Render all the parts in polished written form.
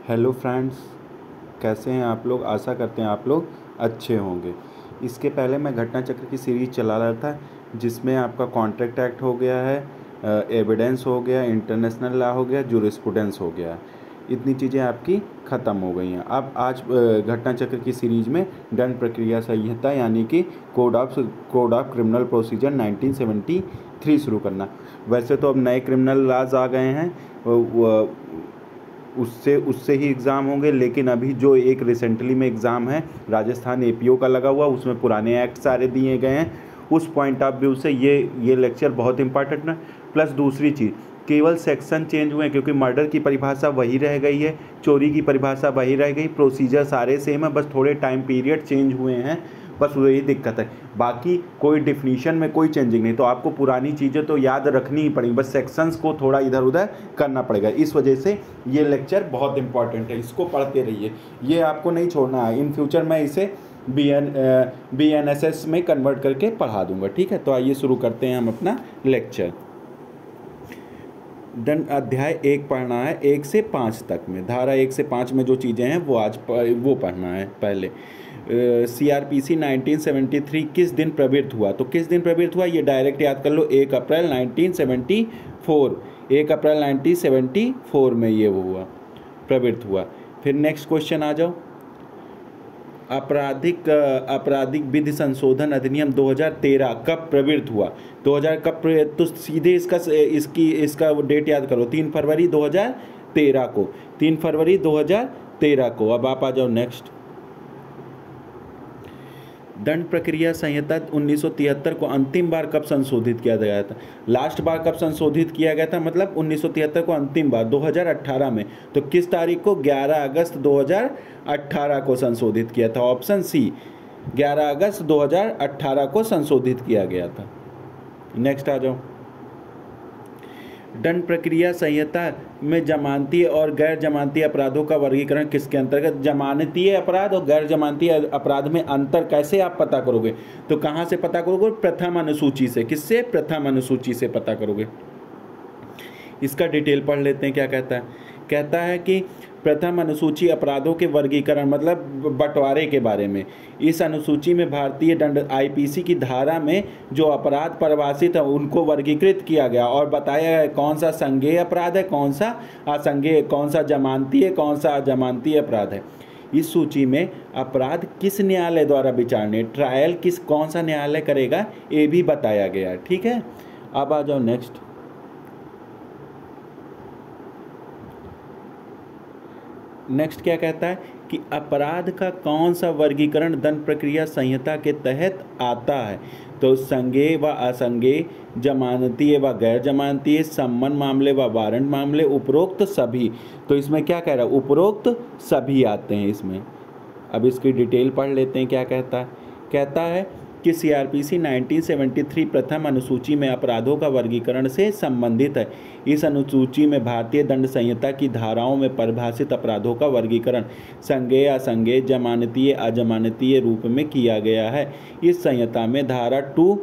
Hello friends, कैसे हैं आप लोग। आशा करते हैं आप लोग अच्छे होंगे। इसके पहले मैं घटना चक्र की सीरीज चला रहा था जिसमें आपका कॉन्ट्रैक्ट एक्ट हो गया है, एविडेंस हो गया, इंटरनेशनल लॉ हो गया, जूरिस्प्रूडेंस हो गया। इतनी चीज़ें आपकी ख़त्म हो गई हैं। अब आज घटना चक्र की सीरीज में दंड प्रक्रिया संहिता यानी कि कोड ऑफ क्रिमिनल प्रोसीजर 1973 शुरू करना। वैसे तो अब नए क्रिमिनल लॉज आ गए हैं, उससे ही एग्ज़ाम होंगे, लेकिन अभी जो एक रिसेंटली में एग्ज़ाम है राजस्थान एपीओ का लगा हुआ, उसमें पुराने एक्ट सारे दिए गए हैं। उस पॉइंट ऑफ व्यू से ये लेक्चर बहुत इंपॉर्टेंट है। प्लस दूसरी चीज़, केवल सेक्शन चेंज हुए हैं, क्योंकि मर्डर की परिभाषा वही रह गई है, चोरी की परिभाषा वही रह गई, प्रोसीजर सारे सेम है, बस थोड़े टाइम पीरियड चेंज हुए हैं, बस वही दिक्कत है। बाकी कोई डिफिनीशन में कोई चेंजिंग नहीं, तो आपको पुरानी चीज़ें तो याद रखनी ही पड़ेगी, बस सेक्शंस को थोड़ा इधर उधर करना पड़ेगा। इस वजह से ये लेक्चर बहुत इंपॉर्टेंट है, इसको पढ़ते रहिए, ये आपको नहीं छोड़ना है। इन फ्यूचर मैं इसे BNSS में कन्वर्ट करके पढ़ा दूंगा, ठीक है। तो आइए शुरू करते हैं हम अपना लेक्चर। दंड अध्याय 1 पढ़ना है 1 से 5 तक में। धारा 1 से 5 में जो चीज़ें हैं वो पढ़ना है। पहले CRPC 1973 किस दिन प्रवृत्त हुआ, तो किस दिन प्रवृत्त हुआ ये डायरेक्ट याद कर लो, 1 अप्रैल 1974। 1 अप्रैल 1974 में ये हुआ, प्रवृत्त हुआ। फिर नेक्स्ट क्वेश्चन आ जाओ। आपराधिक विधि संशोधन अधिनियम 2013 कब प्रवृत्त हुआ, 2000 कब, तो सीधे इसका डेट याद करो, 3 फरवरी 2013 को, 3 फरवरी 2013 को। अब आप आ जाओ नेक्स्ट। दंड प्रक्रिया संहिता 1973 को अंतिम बार कब संशोधित किया गया था, लास्ट बार कब संशोधित किया गया था, मतलब 1973 को अंतिम बार 2018 में। तो किस तारीख को, 11 अगस्त 2018 को संशोधित किया था। ऑप्शन सी, 11 अगस्त 2018 को संशोधित किया गया था। नेक्स्ट आ जाओ। दंड प्रक्रिया संहिता में जमानतीय और गैर जमानतीय अपराधों का वर्गीकरण किसके अंतर्गत। जमानतीय अपराध और गैर जमानतीय अपराध में अंतर कैसे आप पता करोगे, तो कहाँ से पता करोगे, प्रथम अनुसूची से। किससे, प्रथम अनुसूची से पता करोगे। इसका डिटेल पढ़ लेते हैं क्या कहता है। कहता है कि प्रथम अनुसूची अपराधों के वर्गीकरण मतलब बंटवारे के बारे में। इस अनुसूची में भारतीय दंड IPC की धारा में जो अपराध परिभाषित है उनको वर्गीकृत किया गया और बताया गया कौन सा संज्ञेय अपराध है, कौन सा असंज्ञेय, कौन सा जमानतीय, कौन सा अजमानतीय अपराध है। इस सूची में अपराध किस न्यायालय द्वारा विचारने, ट्रायल कौन सा न्यायालय करेगा, ये भी बताया गया, ठीक है। अब आ जाओ नेक्स्ट। नेक्स्ट क्या कहता है कि अपराध का कौन सा वर्गीकरण दंड प्रक्रिया संहिता के तहत आता है, तो संज्ञेय व असंज्ञेय, जमानतीय व गैर जमानतीय, सम्मन मामले व वारंट मामले, उपरोक्त सभी। तो इसमें क्या कह रहा है, उपरोक्त सभी आते हैं इसमें। अब इसकी डिटेल पढ़ लेते हैं क्या कहता है। कहता है कि CRPC 1973 प्रथम अनुसूची में अपराधों का वर्गीकरण से संबंधित है। इस अनुसूची में भारतीय दंड संहिता की धाराओं में परिभाषित अपराधों का वर्गीकरण संज्ञेय, असंज्ञेय, जमानतीय, अजमानतीय रूप में किया गया है। इस संहिता में धारा 2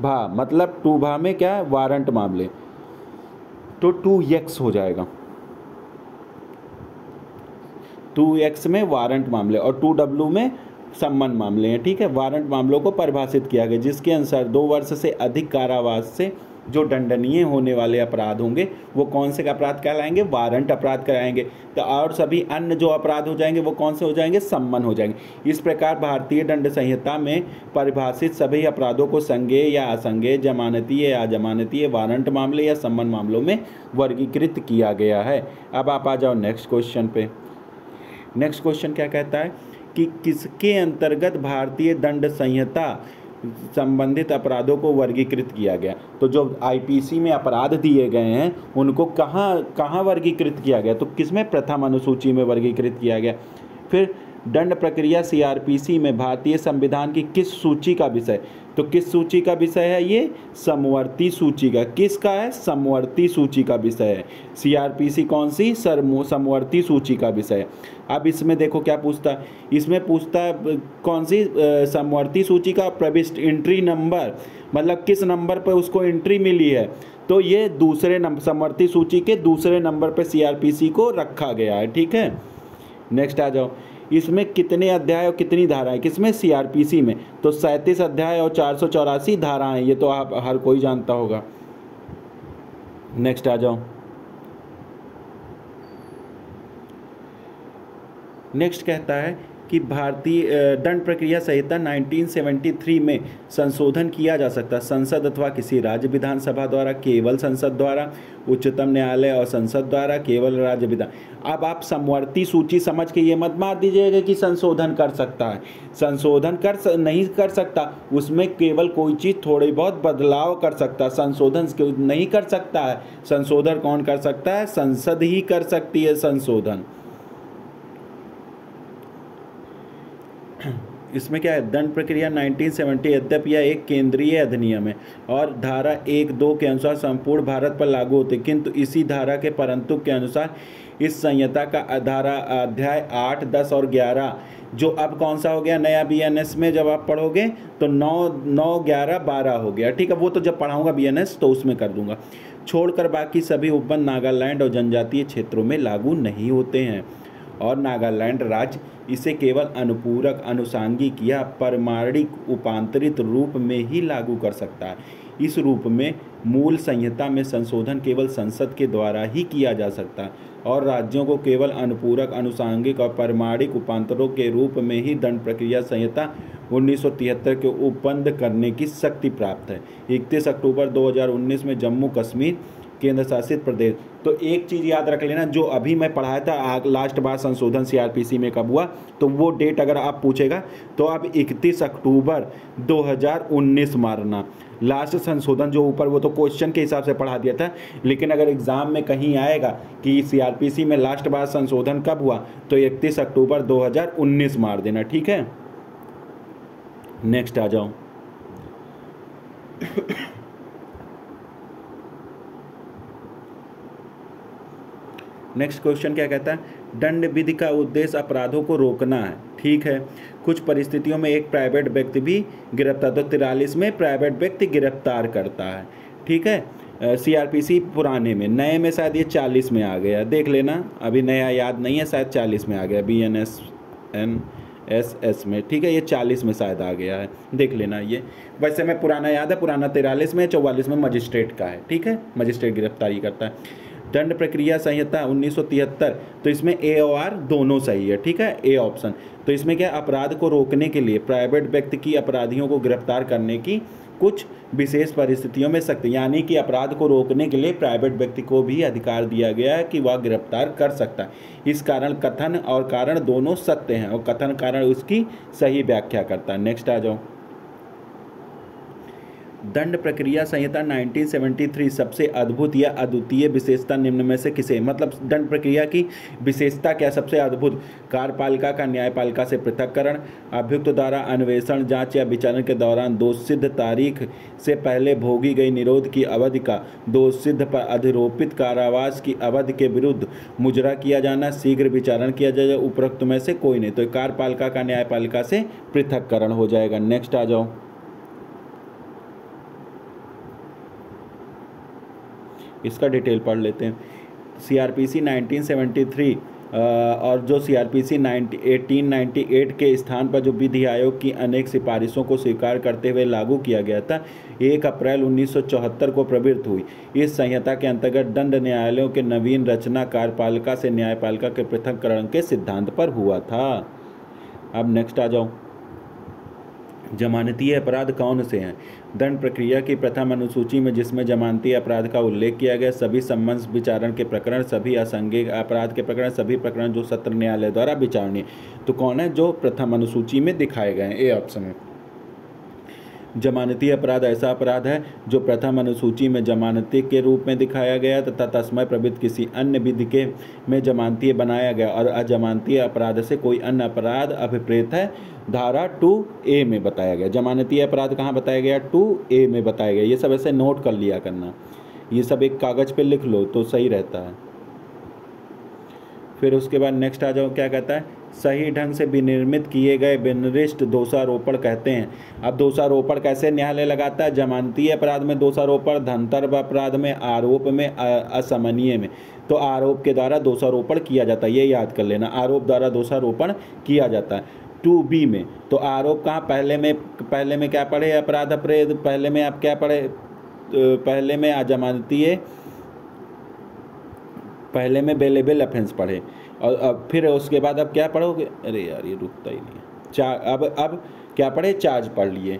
भा मतलब 2 भा में क्या है, वारंट मामले, तो 2X हो जाएगा, 2X में वारंट मामले और 2W में सम्मन मामले हैं, ठीक है। वारंट मामलों को परिभाषित किया गया जिसके अनुसार 2 वर्ष से अधिक कारावास से जो दंडनीय होने वाले अपराध होंगे वो कौन से अपराध कहलाएंगे, वारंट अपराध कहलाएंगे। तो और सभी अन्य जो अपराध हो जाएंगे वो कौन से हो जाएंगे, सम्मन हो जाएंगे। इस प्रकार भारतीय दंड संहिता में परिभाषित सभी अपराधों को संज्ञेय या असंज्ञेय, जमानतीय या अजमानतीय, वारंट मामले या सम्मन मामलों में वर्गीकृत किया गया है। अब आप आ जाओ नेक्स्ट क्वेश्चन पे। नेक्स्ट क्वेश्चन क्या कहता है कि किसके अंतर्गत भारतीय दंड संहिता संबंधित अपराधों को वर्गीकृत किया गया। तो जो IPC में अपराध दिए गए हैं उनको कहाँ वर्गीकृत किया गया, तो किसमें, प्रथम अनुसूची में वर्गीकृत किया गया। फिर दंड प्रक्रिया CRPC में भारतीय संविधान की किस सूची का विषय, तो किस सूची का विषय है ये? समवर्ती सूची का। किसका है? समवर्ती सूची का विषय है। सीआरपीसी कौन सी? समवर्ती सूची का विषय है। अब इसमें देखो क्या पूछता है, इसमें पूछता है कौन सी समवर्ती सूची का प्रविष्ट एंट्री नंबर, मतलब किस नंबर पर उसको एंट्री मिली है। तो ये दूसरे नंबर, समवर्ती सूची के दूसरे नंबर पर सीआरपीसी को रखा गया है। ठीक है, नेक्स्ट आ जाओ। इसमें कितने अध्याय और कितनी धाराएं? किसमें? सीआरपीसी में। तो 37 अध्याय और 484 धाराएं, ये तो आप हर कोई जानता होगा। नेक्स्ट आ जाओ। नेक्स्ट कहता है कि भारतीय दंड प्रक्रिया संहिता 1973 में संशोधन किया जा सकता है संसद अथवा किसी राज्य विधानसभा द्वारा, केवल संसद द्वारा, उच्चतम न्यायालय और संसद द्वारा, केवल राज्य विधान। अब आप समवर्ती सूची समझ के ये मत मान दीजिएगा कि संशोधन कर सकता है। संशोधन नहीं कर सकता, उसमें केवल कोई चीज़ थोड़ी बहुत बदलाव कर सकता है, संशोधन नहीं कर सकता है। संशोधन कौन कर सकता है? संसद ही कर सकती है संशोधन। इसमें क्या है? दंड प्रक्रिया 1970 यद्यपि यह एक केंद्रीय अधिनियम है और धारा 1-2 के अनुसार संपूर्ण भारत पर लागू होते, किंतु इसी धारा के परंतु के अनुसार इस संहिता का धारा अध्याय 8, 10 और 11 जो अब कौन सा हो गया नया बीएनएस में जब आप पढ़ोगे तो 9, 11, 12 हो गया। ठीक है, वो तो जब पढ़ाऊँगा बीएनएस तो उसमें कर दूंगा। छोड़कर बाकी सभी उपबंध नागालैंड और जनजातीय क्षेत्रों में लागू नहीं होते हैं और नागालैंड राज्य इसे केवल अनुपूरक, अनुसांगिक या परमाणिक उपांतरित रूप में ही लागू कर सकता है। इस रूप में मूल संहिता में संशोधन केवल संसद के द्वारा ही किया जा सकता है और राज्यों को केवल अनुपूरक, अनुसांगिक और परमाणिक उपांतरों के रूप में ही दंड प्रक्रिया संहिता 1973 के उपबंध करने की शक्ति प्राप्त है। 31 अक्टूबर 2019 में जम्मू कश्मीर केंद्र शासित प्रदेश। तो एक चीज़ याद रख लेना, जो अभी मैं पढ़ाया था लास्ट बार संशोधन सीआरपीसी में कब हुआ, तो वो डेट अगर आप पूछेगा तो आप 31 अक्टूबर 2019 मारना। लास्ट संशोधन जो ऊपर वो तो क्वेश्चन के हिसाब से पढ़ा दिया था, लेकिन अगर एग्जाम में कहीं आएगा कि सीआरपीसी में लास्ट बार संशोधन कब हुआ तो 31 अक्टूबर 2019 मार देना। ठीक है, नेक्स्ट आ जाओ। नेक्स्ट क्वेश्चन क्या कहता है? दंड विधि का उद्देश्य अपराधों को रोकना है। ठीक है, कुछ परिस्थितियों में एक प्राइवेट व्यक्ति भी गिरफ्तार, तो 43 में प्राइवेट व्यक्ति गिरफ्तार करता है। ठीक है, सीआरपीसी पुराने में, नए में शायद ये 40 में आ गया, देख लेना, अभी नया याद नहीं है, शायद 40 में आ गया BNSS में। ठीक है, ये 40 में शायद आ गया है, देख लेना। ये वैसे मैं पुराना याद है, पुराना 43 में, 44 में मजिस्ट्रेट का है। ठीक है, मजिस्ट्रेट गिरफ्तारी करता है। दंड प्रक्रिया संहिता 1973, तो इसमें ए और आर दोनों सही है। ठीक है, ए ऑप्शन। तो इसमें क्या, अपराध को रोकने के लिए प्राइवेट व्यक्ति की अपराधियों को गिरफ्तार करने की कुछ विशेष परिस्थितियों में शक्ति, यानी कि अपराध को रोकने के लिए प्राइवेट व्यक्ति को भी अधिकार दिया गया है कि वह गिरफ्तार कर सकता है। इस कारण कथन और कारण दोनों सत्य हैं और कथन कारण उसकी सही व्याख्या करता है। नेक्स्ट आ जाओ। दंड प्रक्रिया संहिता 1973 सबसे अद्भुत या अद्वितीय विशेषता निम्न में से किसे, मतलब दंड प्रक्रिया की विशेषता क्या सबसे अद्भुत? कार्यपालिका का न्यायपालिका से पृथक्करण, अभियुक्त द्वारा अन्वेषण, जांच या विचारण के दौरान दोषसिद्ध तारीख से पहले भोगी गई निरोध की अवधि का दोषसिद्ध पर अधिरोपित कारावास की अवधि के विरुद्ध मुजरा किया जाना, शीघ्र विचारण किया जाए। उपरोक्त में से कोई नहीं, तो कार्यपालिका का न्यायपालिका से पृथक्करण हो जाएगा। नेक्स्ट आ जाओ। इसका डिटेल पढ़ लेते हैं। सीआरपीसी 1973 और जो सीआरपीसी 1898 के स्थान पर जो विधि आयोग की अनेक सिफारिशों को स्वीकार करते हुए लागू किया गया था, 1 अप्रैल 1974 को प्रवृत्त हुई। इस संहिता के अंतर्गत दंड न्यायालयों के नवीन रचना कार्यपालिका से न्यायपालिका के पृथक्करण के सिद्धांत पर हुआ था। अब नेक्स्ट आ जाओ। जमानतीय अपराध कौन से हैं? दंड प्रक्रिया की प्रथम अनुसूची में जिसमें जमानतीय अपराध का उल्लेख किया गया, सभी सम्मत विचारण के प्रकरण, सभी असंज्ञेय अपराध के प्रकरण, सभी प्रकरण जो सत्र न्यायालय द्वारा विचारणीय। तो कौन है जो प्रथम अनुसूची में दिखाए गए हैं? ए ऑप्शन है। जमानती अपराध ऐसा अपराध है जो प्रथम अनुसूची में जमानती के रूप में दिखाया गया तथा तस्मय प्रवृत्त किसी अन्य विधि के में जमानती बनाया गया और अजमानती अपराध से कोई अन्य अपराध अभिप्रेत है, धारा 2A में बताया गया। जमानती अपराध कहाँ बताया गया? 2A में बताया गया। ये सब ऐसे नोट कर लिया करना, ये सब एक कागज़ पे लिख लो तो सही रहता है। फिर उसके बाद नेक्स्ट आ जाओ, क्या कहता है? सही ढंग से विनिर्मित किए गए विनिर्दिष्ट दोषारोपण कहते हैं। अब दोषारोपण कैसे न्यायालय लगाता है? जमानती अपराध में दोषारोपण, धनतर्भ अपराध में, आरोप में, असमनीय में। तो आरोप के द्वारा दोषारोपण किया जाता है, ये याद कर लेना, आरोप द्वारा दोषारोपण किया जाता है। 2B में तो आरोप कहाँ? पहले में क्या पढ़े? अपराध अपराध। पहले में आप क्या पढ़े? पहले में अजमानती है, पहले में बेलेबल ऑफेंस पढ़े और अब फिर उसके बाद अब क्या पढ़ोगे? अरे यार ये रुकता ही नहीं है। अब क्या पढ़े? चार्ज पढ़ लिए,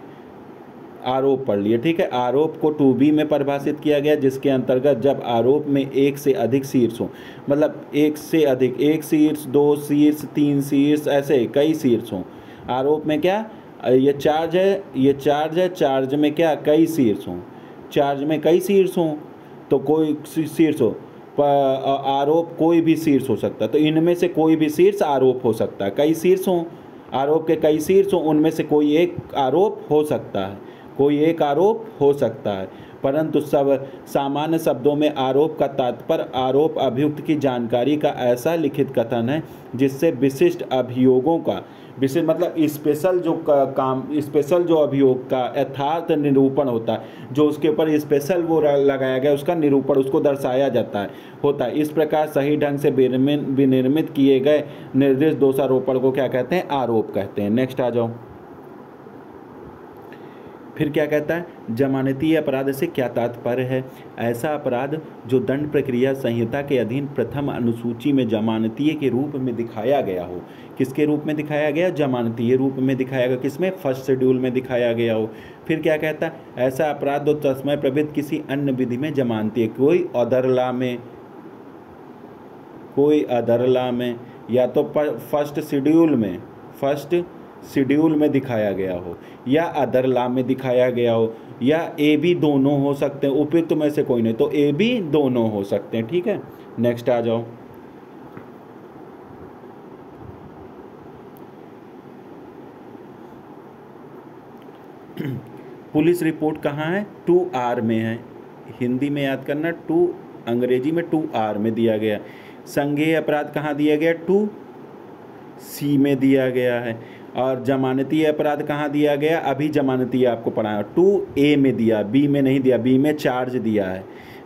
आरोप पढ़ लिए, ठीक है। आरोप को 2B में परिभाषित किया गया, जिसके अंतर्गत जब आरोप में एक से अधिक शीर्ष हों, मतलब एक से अधिक, एक शीर्ष, 2 शीर्ष, 3 शीर्ष, ऐसे कई शीर्ष हों। आरोप में क्या? ये चार्ज है, ये चार्ज है, चार्ज में क्या? कई शीर्ष हों। चार्ज में कई शीर्ष हों तो कोई शीर्ष हो, आरोप कोई भी शीर्ष हो सकता है, तो इनमें से कोई भी शीर्ष आरोप हो सकता है। कई शीर्ष हों, आरोप के कई शीर्ष हों, उनमें से कोई एक आरोप हो सकता है, कोई एक आरोप हो सकता है। परंतु सब सामान्य शब्दों में आरोप का तात्पर्य आरोप अभियुक्त की जानकारी का ऐसा लिखित कथन है जिससे विशिष्ट अभियोगों का, विशेष मतलब स्पेशल जो काम, स्पेशल जो अभियोग का यथार्थ निरूपण होता है, जो उसके ऊपर स्पेशल वो लगाया गया उसका निरूपण, उसको दर्शाया जाता है, होता है। इस प्रकार सही ढंग से विनिर्मित किए गए निर्दिष्ट दोषारोपण को क्या कहते हैं? आरोप कहते हैं। नेक्स्ट आ जाओ, फिर क्या कहता है? जमानती अपराध से क्या तात्पर्य है? ऐसा अपराध जो दंड प्रक्रिया संहिता के अधीन प्रथम अनुसूची में जमानतीय के रूप में दिखाया गया हो। किसके रूप में दिखाया गया? जमानतीय रूप में दिखाया गया। किसमें? फर्स्ट शेड्यूल में दिखाया गया हो। फिर क्या कहता है? ऐसा अपराध जो तस्मय प्रवृत्त किसी अन्य विधि में जमानतीय, कोई अदर लॉ में, कोई अदर लॉ में, या तो फर्स्ट शेड्यूल में दिखाया गया हो, या अदर लॉ में दिखाया गया हो, या ए बी दोनों हो सकते हैं, उपयुक्त में से कोई नहीं, तो ए बी दोनों हो सकते हैं, ठीक है। नेक्स्ट आ जाओ, पुलिस रिपोर्ट कहाँ है? 2R में है, हिंदी में याद करना, 2, अंग्रेजी में 2R में दिया गया। संज्ञेय अपराध कहाँ दिया गया? 2C में दिया गया है। और जमानती अपराध कहाँ दिया गया? अभी जमानती आपको पढ़ाया, 2A में दिया, B में नहीं दिया, B में चार्ज दिया है,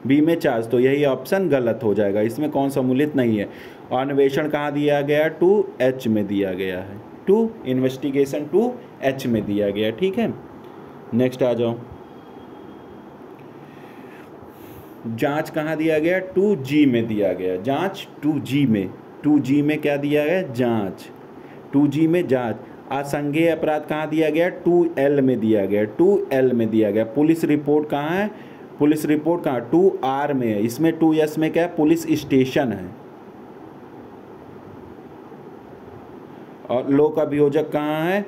B में चार्ज, तो यही ऑप्शन गलत हो जाएगा, इसमें कौन सम्मिलित नहीं है। और अन्वेषण कहाँ दिया गया? 2H में दिया गया है, 2 इन्वेस्टिगेशन 2H में दिया गया, ठीक है। नेक्स्ट आ जाओ, जांच कहाँ दिया गया? 2G में दिया गया, जांच 2G में क्या दिया गया? जांच, 2G में जांच। असंज्ञेय अपराध कहाँ दिया गया? 2L में दिया गया, 2L में दिया गया। पुलिस रिपोर्ट कहाँ है? पुलिस रिपोर्ट कहाँ? 2R में है, इसमें 2S में क्या है? पुलिस स्टेशन है। और लोक अभियोजक कहाँ है?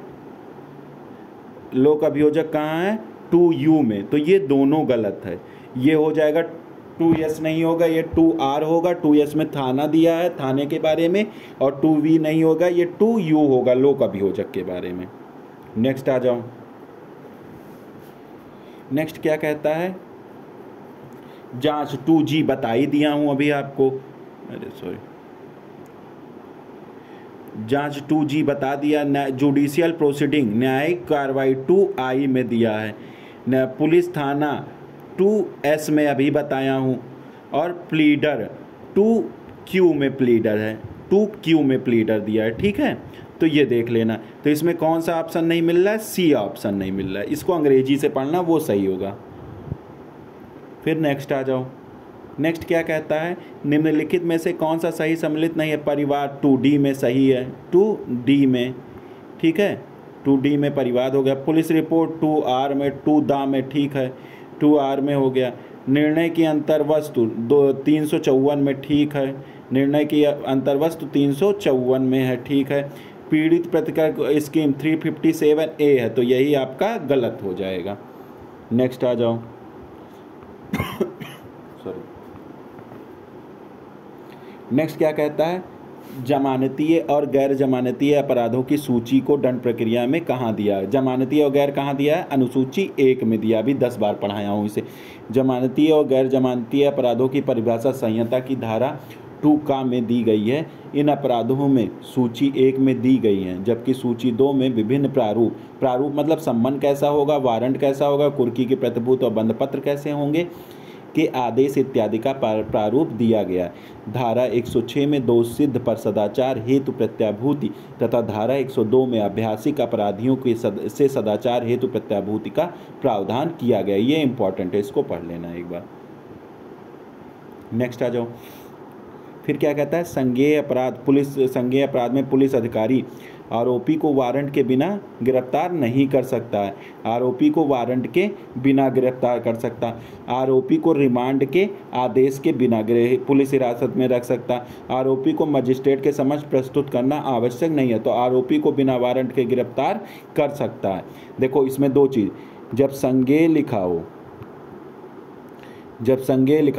लोक अभियोजक कहाँ है? 2U में, तो ये दोनों गलत है, ये हो जाएगा 2S नहीं होगा, ये 2R होगा। 2S में थाना दिया है, थाने के बारे में, और 2V नहीं होगा, ये 2U होगा, लोक अभियोजक के बारे में। नेक्स्ट आ जाओ, नेक्स्ट क्या कहता है? जांच 2G बता ही दिया हूं अभी आपको, अरे सॉरी, जांच 2G बता दिया। जुडिशियल प्रोसीडिंग, न्यायिक कार्रवाई 2I में दिया है। पुलिस थाना 2S में अभी बताया हूँ। और प्लीडर 2Q में प्लीडर है, 2Q में प्लीडर दिया है, ठीक है। तो ये देख लेना, तो इसमें कौन सा ऑप्शन नहीं मिल रहा है? C ऑप्शन नहीं मिल रहा है, इसको अंग्रेजी से पढ़ना, वो सही होगा। फिर नेक्स्ट आ जाओ, नेक्स्ट क्या कहता है? निम्नलिखित में से कौन सा सही सम्मिलित नहीं है? परिवार 2D में सही है, 2D में, ठीक है, 2D में परिवार हो गया। पुलिस रिपोर्ट 2R में, 2D में, ठीक है, 2R में हो गया। निर्णय की अंतर्वस्तु 354 में, ठीक है, निर्णय की अंतर्वस्तु 354 में है, ठीक है। पीड़ित प्रतिकर स्कीम 357A है, तो यही आपका गलत हो जाएगा। नेक्स्ट आ जाओ। सॉरी, नेक्स्ट क्या कहता है, जमानतीय और गैर जमानतीय अपराधों की सूची को दंड प्रक्रिया में कहाँ दिया है। जमानतीय और गैर कहाँ दिया है, अनुसूची 1 में दिया, अभी 10 बार पढ़ाया हूँ इसे। जमानतीय और गैर जमानतीय अपराधों की परिभाषा संहिता की धारा 2 का में दी गई है। इन अपराधों में सूची 1 में दी गई हैं, जबकि सूची 2 में विभिन्न प्रारूप मतलब सम्मन कैसा होगा, वारंट कैसा होगा, कुर्की के प्रतिभूत और बंधपत्र कैसे होंगे के आदेश इत्यादि का प्रारूप दिया गया। धारा 106 में दोष सिद्ध पर सदाचार हेतु प्रत्याभूति तथा धारा 102 में अभ्यासिक अपराधियों के से सदाचार हेतु प्रत्याभूति का प्रावधान किया गया। ये इंपॉर्टेंट है, इसको पढ़ लेना एक बार। नेक्स्ट आ जाओ। फिर क्या कहता है, संज्ञेय अपराध में पुलिस अधिकारी आरोपी को वारंट के बिना गिरफ्तार नहीं कर सकता है। आरोपी को वारंट के बिना गिरफ्तार कर सकता, आरोपी को रिमांड के आदेश के बिना पुलिस हिरासत में रख सकता, आरोपी को मजिस्ट्रेट के समक्ष प्रस्तुत करना आवश्यक नहीं है, तो आरोपी को बिना वारंट के गिरफ्तार कर सकता है। देखो इसमें 2 चीज़, जब संज्ञेय लिखा हो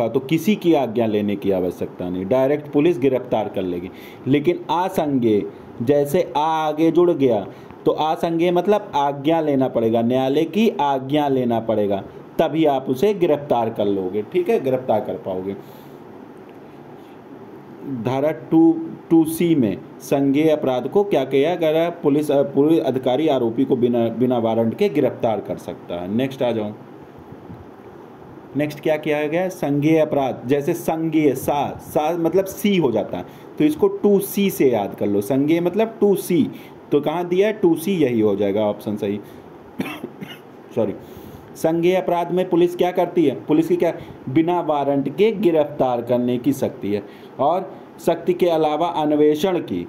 तो किसी की आज्ञा लेने की आवश्यकता नहीं, डायरेक्ट पुलिस गिरफ्तार कर लेगी। लेकिन असंज्ञेय, जैसे आगे जुड़ गया तो असंज्ञेय मतलब आज्ञा लेना पड़ेगा, न्यायालय की आज्ञा लेना पड़ेगा, तभी आप उसे गिरफ्तार कर लोगे, ठीक है, गिरफ्तार कर पाओगे। धारा 2C में संज्ञेय अपराध को क्या किया गया, पुलिस अधिकारी आरोपी को बिना वारंट के गिरफ्तार कर सकता है। नेक्स्ट आ जाओ। नेक्स्ट क्या किया गया, संज्ञेय अपराध, जैसे संज्ञेय सा मतलब सी हो जाता है, तो इसको 2C से याद कर लो। संज्ञेय मतलब 2C, तो कहाँ दिया है 2C, यही हो जाएगा ऑप्शन सही। सॉरी, संज्ञेय अपराध में पुलिस क्या करती है, पुलिस की क्या, बिना वारंट के गिरफ्तार करने की शक्ति है, और शक्ति के अलावा अन्वेषण की,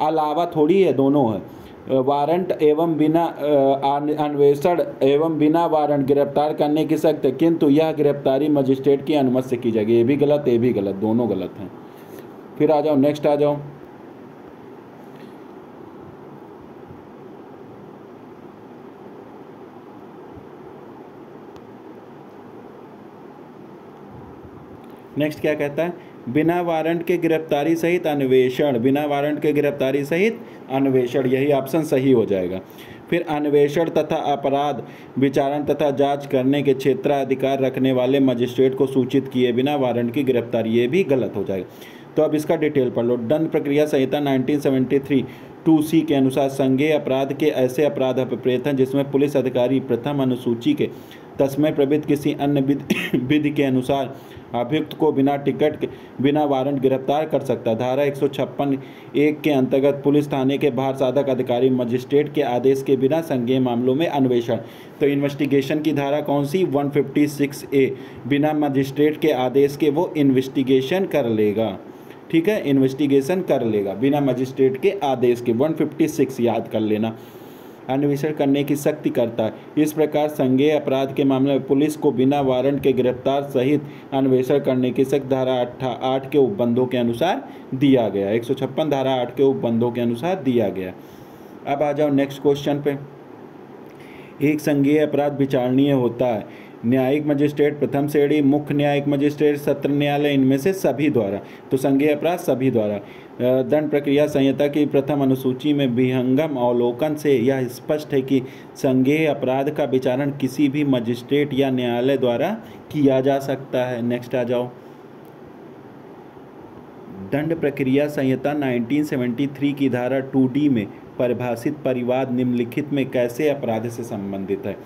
अलावा थोड़ी है, दोनों है। वारंट एवं बिना अन्वेषण एवं बिना वारंट गिरफ्तार करने की शक्ति है, किंतु यह गिरफ्तारी मजिस्ट्रेट की अनुमति से की जाएगी। ये भी गलत, ये भी गलत, दोनों गलत हैं। फिर आ जाओ, नेक्स्ट आ जाओ। नेक्स्ट क्या कहता है, बिना वारंट के गिरफ्तारी सहित अन्वेषण, बिना वारंट के गिरफ्तारी सहित अन्वेषण, यही ऑप्शन सही हो जाएगा। फिर अन्वेषण तथा अपराध विचारण तथा जांच करने के क्षेत्राधिकार रखने वाले मजिस्ट्रेट को सूचित किए बिना वारंट की गिरफ्तारी, ये भी गलत हो जाएगा। तो अब इसका डिटेल पढ़ लो। दंड प्रक्रिया संहिता 1973 2C के अनुसार संज्ञेय अपराध के ऐसे अपराध अपराध हैं जिसमें पुलिस अधिकारी प्रथम अनुसूची के तस्मय प्रवृत्त किसी अन्य विधि के अनुसार अभियुक्त को बिना टिकट बिना वारंट गिरफ्तार कर सकता है। धारा 156(1) के अंतर्गत पुलिस थाने के बाहर साधक अधिकारी मजिस्ट्रेट के आदेश के बिना संज्ञेय मामलों में अन्वेषण, तो इन्वेस्टिगेशन की धारा कौन सी, 156A, बिना मजिस्ट्रेट के आदेश के वो इन्वेस्टिगेशन कर लेगा, ठीक है, इन्वेस्टिगेशन कर लेगा बिना मजिस्ट्रेट के आदेश के, 156 याद कर लेना। अन्वेषण करने की शक्ति करता है। इस प्रकार संज्ञेय अपराध के मामले में पुलिस को बिना वारंट के गिरफ्तार सहित अन्वेषण करने की शक्ति धारा 8 के उपबंधों के अनुसार दिया गया, 156 धारा 8 के उपबंधों के अनुसार दिया गया। अब आ जाओ नेक्स्ट क्वेश्चन पे। एक संज्ञेय अपराध विचारणीय होता है न्यायिक मजिस्ट्रेट, प्रथम श्रेणी, मुख्य न्यायिक मजिस्ट्रेट, सत्र न्यायालय, इनमें से सभी द्वारा। तो संज्ञेय अपराध सभी द्वारा। दंड प्रक्रिया संहिता की प्रथम अनुसूची में विहंगम अवलोकन से यह स्पष्ट है कि संज्ञेय अपराध का विचारण किसी भी मजिस्ट्रेट या न्यायालय द्वारा किया जा सकता है। नेक्स्ट आ जाओ। दंड प्रक्रिया संहिता 1973 की धारा 2D में परिभाषित परिवाद निम्नलिखित में कैसे अपराध से संबंधित है।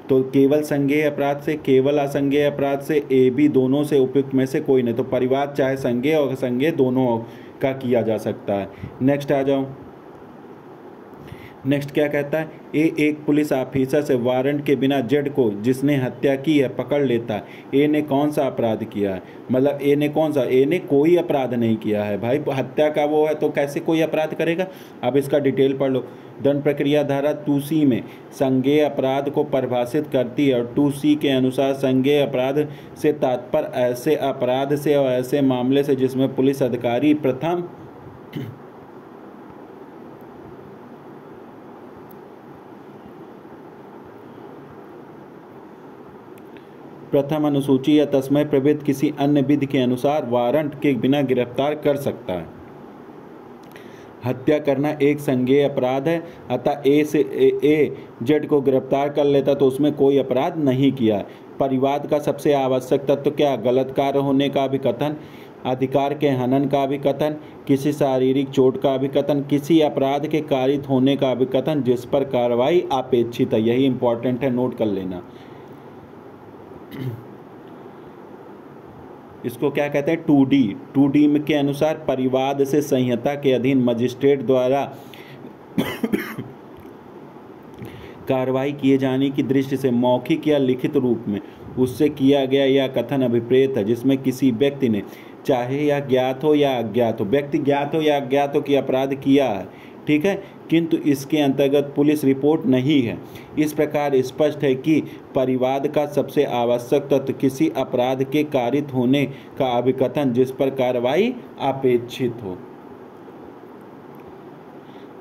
तो केवल संज्ञेय अपराध से, केवल असंज्ञेय अपराध से, ए बी दोनों से उपयुक्त में से कोई नहीं। तो परिवाद चाहे संज्ञेय और असंज्ञेय दोनों का किया जा सकता है। नेक्स्ट आ जाओ। नेक्स्ट क्या कहता है, एक पुलिस ऑफिसर से वारंट के बिना जेड को जिसने हत्या की है पकड़ लेता है। ए ने कौन सा अपराध किया है, मतलब ए ने कौन सा, ए ने कोई अपराध नहीं किया है भाई, हत्या का वो है तो कैसे कोई अपराध करेगा। अब इसका डिटेल पढ़ लो। दंड प्रक्रिया धारा 2C में संज्ञेय अपराध को परिभाषित करती है और 2C के अनुसार संज्ञेय अपराध से तात्पर्य ऐसे अपराध से और ऐसे मामले से जिसमें पुलिस अधिकारी प्रथम प्रथम अनुसूची या तस्मय प्रवृत्त किसी अन्य विधि के अनुसार वारंट के बिना गिरफ्तार कर सकता है। हत्या करना एक संज्ञेय अपराध है, अतः ए जेड को गिरफ्तार कर लेता तो उसमें कोई अपराध नहीं किया। परिवाद का सबसे आवश्यक तत्व क्या? गलत कार्य होने का भी कथन, अधिकार के हनन का भी कथन, किसी शारीरिक चोट का भी कथन, किसी अपराध के कारित होने का भी कथन जिस पर कार्रवाई अपेक्षित है। यही इंपॉर्टेंट है, नोट कर लेना। इसको क्या कहते हैं? 2D। 2D में के अनुसार परिवाद से संहिता के अधीन मजिस्ट्रेट द्वारा कार्रवाई किए जाने की दृष्टि से मौखिक या लिखित रूप में उससे किया गया यह कथन अभिप्रेत है, जिसमें किसी व्यक्ति ने चाहे या ज्ञात हो या अज्ञात हो, व्यक्ति ज्ञात हो या अज्ञात हो कि अपराध किया है, ठीक है, किंतु इसके अंतर्गत पुलिस रिपोर्ट नहीं है। इस प्रकार स्पष्ट है कि परिवाद का सबसे आवश्यक तत्व किसी अपराध के कारित होने का अभिकथन जिस पर कार्रवाई अपेक्षित हो।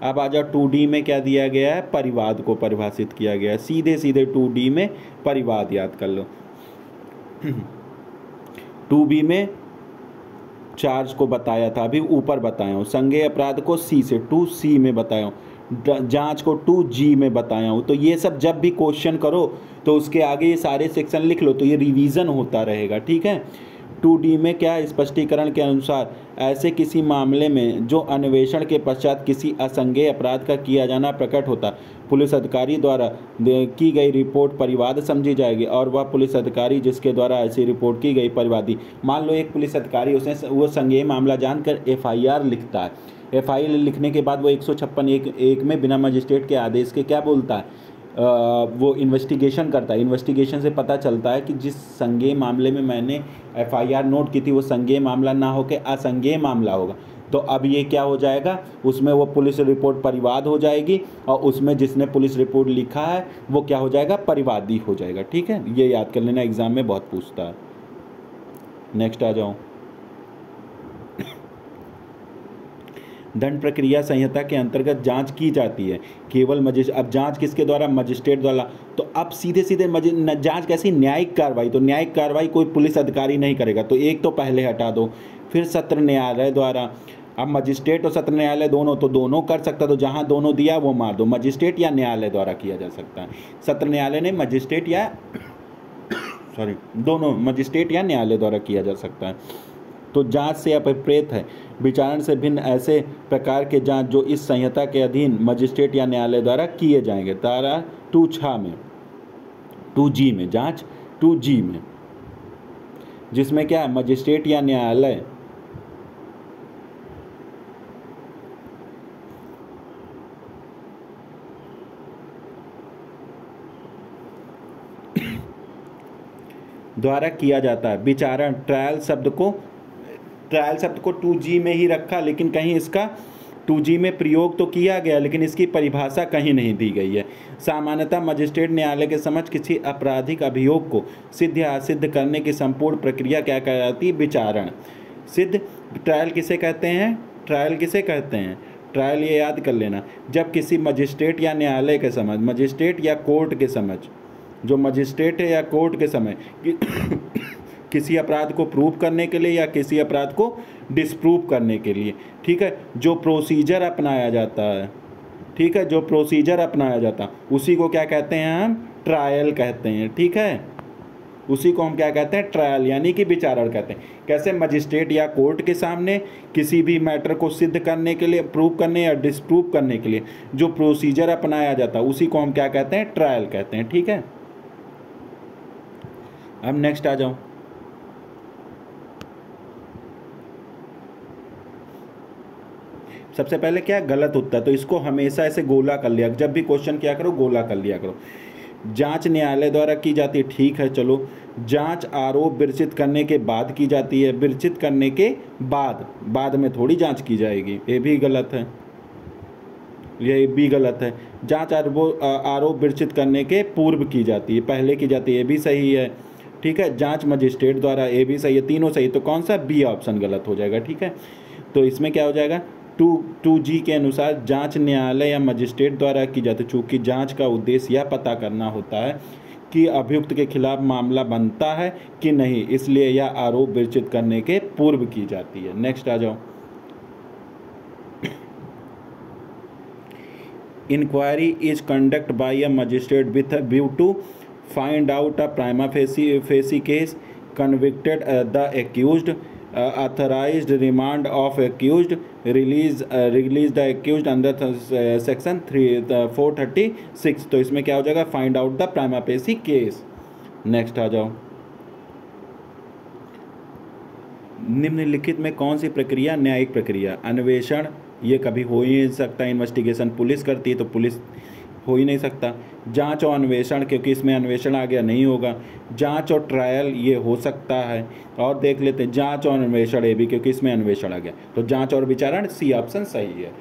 अब आ जाओ 2D में क्या दिया गया है? परिवाद को परिभाषित किया गया है। सीधे सीधे 2D में परिवाद याद कर लो। 2B में चार्ज को बताया था, अभी ऊपर बताया हूँ। संज्ञेय अपराध को C से 2C में बताया हूँ, जांच को 2G में बताया हूँ। तो ये सब जब भी क्वेश्चन करो तो उसके आगे ये सारे सेक्शन लिख लो, तो ये रिवीजन होता रहेगा, ठीक है। 2D में क्या? स्पष्टीकरण के अनुसार ऐसे किसी मामले में जो अन्वेषण के पश्चात किसी असंज्ञेय अपराध का किया जाना प्रकट होता, पुलिस अधिकारी द्वारा की गई रिपोर्ट परिवाद समझी जाएगी और वह पुलिस अधिकारी जिसके द्वारा ऐसी रिपोर्ट की गई परिवादी। मान लो एक पुलिस अधिकारी, उसने वो संज्ञेय मामला जानकर FIR लिखता है। FIR लिखने के बाद वो 156(1) में बिना मजिस्ट्रेट के आदेश के क्या बोलता है? वो इन्वेस्टिगेशन करता है। इन्वेस्टिगेशन से पता चलता है कि जिस संज्ञेय मामले में मैंने FIR नोट की थी वो संज्ञेय मामला ना होकर असंज्ञेय मामला होगा। तो अब ये क्या हो जाएगा? उसमें वो पुलिस रिपोर्ट परिवाद हो जाएगी और उसमें जिसने पुलिस रिपोर्ट लिखा है वो क्या हो जाएगा? परिवादी हो जाएगा, ठीक है। ये याद कर लेना, एग्जाम में बहुत पूछता है। नेक्स्ट आ जाओ। दंड प्रक्रिया संहिता के अंतर्गत जांच की जाती है केवल अब जांच किसके द्वारा? मजिस्ट्रेट द्वारा। तो अब सीधे सीधे जांच कैसी? न्यायिक कार्रवाई। तो न्यायिक कार्रवाई कोई पुलिस अधिकारी नहीं करेगा, तो एक तो पहले हटा दो। फिर सत्र न्यायालय द्वारा। अब मजिस्ट्रेट और सत्र न्यायालय दोनों, तो दोनों कर सकता, तो जहां दोनों दिया वो मार दो। मजिस्ट्रेट या न्यायालय द्वारा किया जा सकता है। सत्र न्यायालय ने मजिस्ट्रेट या दोनों, मजिस्ट्रेट या न्यायालय द्वारा किया जा सकता है। तो जांच से अभिप्रेत है विचारण से भिन्न ऐसे प्रकार के जांच जो इस संहिता के अधीन मजिस्ट्रेट या न्यायालय द्वारा किए जाएंगे। धारा 2(6) में 2G में जांच 2G में, जिसमें क्या है? मजिस्ट्रेट या न्यायालय द्वारा किया जाता है। विचारण ट्रायल शब्द को 2G में ही रखा, लेकिन कहीं इसका 2G में प्रयोग तो किया गया लेकिन इसकी परिभाषा कहीं नहीं दी गई है। सामान्यतः मजिस्ट्रेट न्यायालय के समक्ष किसी आपराधिक अभियोग को सिद्ध या असिद्ध करने की संपूर्ण प्रक्रिया क्या कहलाती है? विचारण। सिद्ध ट्रायल किसे कहते हैं? ट्रायल किसे कहते हैं? ट्रायल ये याद कर लेना, जब किसी मजिस्ट्रेट या न्यायालय के समझ, मजिस्ट्रेट या कोर्ट के समझ, जो मजिस्ट्रेट है या कोर्ट के समय किसी अपराध को प्रूव करने के लिए या किसी अपराध को डिसप्रूव करने के लिए, ठीक है, जो प्रोसीजर अपनाया जाता है, ठीक है, जो प्रोसीजर अपनाया जाता उसी को क्या कहते हैं? हम ट्रायल कहते हैं, ठीक है। उसी को हम क्या कहते हैं? ट्रायल, यानी कि विचारण कहते हैं। कैसे? मजिस्ट्रेट या कोर्ट के सामने किसी भी मैटर को सिद्ध करने के लिए, प्रूव करने या डिसप्रूव करने के लिए जो प्रोसीजर अपनाया जाता उसी को हम क्या कहते हैं? ट्रायल कहते हैं, ठीक है। अब नेक्स्ट आ जाओ। सबसे पहले क्या? गलत उत्तर। तो इसको हमेशा ऐसे गोला कर लिया, जब भी क्वेश्चन किया करो गोला कर लिया करो। जांच न्यायालय द्वारा की जाती है, ठीक है, चलो। जांच आरोप विरचित करने के बाद की जाती है। विरचित करने के बाद में थोड़ी जांच की जाएगी, ये भी गलत है, ये भी गलत है। जांच आरोप विरचित करने के पूर्व की जाती है, पहले की जाती है, ये भी सही है, ठीक है। जांच मजिस्ट्रेट द्वारा, ये भी सही है, तीनों सही। तो कौन सा? बी ऑप्शन गलत हो जाएगा, ठीक है। तो इसमें क्या हो जाएगा? 2G के अनुसार जांच न्यायालय या मजिस्ट्रेट द्वारा की जाती है। चूँकि जांच का उद्देश्य यह पता करना होता है कि अभियुक्त के खिलाफ मामला बनता है कि नहीं, इसलिए यह आरोप विरचित करने के पूर्व की जाती है। नेक्स्ट आ जाओ। Inquiry is conduct by a magistrate with a view to find out a prima facie case, convicted the accused, authorized remand of accused, release the accused under section 436। तो इसमें क्या हो जाएगा, find out the prima facie case. Next आ जाओ। निम्नलिखित में कौन सी प्रक्रिया न्यायिक प्रक्रिया? अन्वेषण, ये कभी हो ही नहीं सकता, इन्वेस्टिगेशन पुलिस करती है तो पुलिस हो ही नहीं सकता। जांच और अन्वेषण, क्योंकि इसमें अन्वेषण आ गया नहीं होगा। जांच और ट्रायल, ये हो सकता है। और देख लेते हैं जांच और अन्वेषण, ये भी क्योंकि इसमें अन्वेषण आ गया, तो जांच और विचारण, सी ऑप्शन सही है।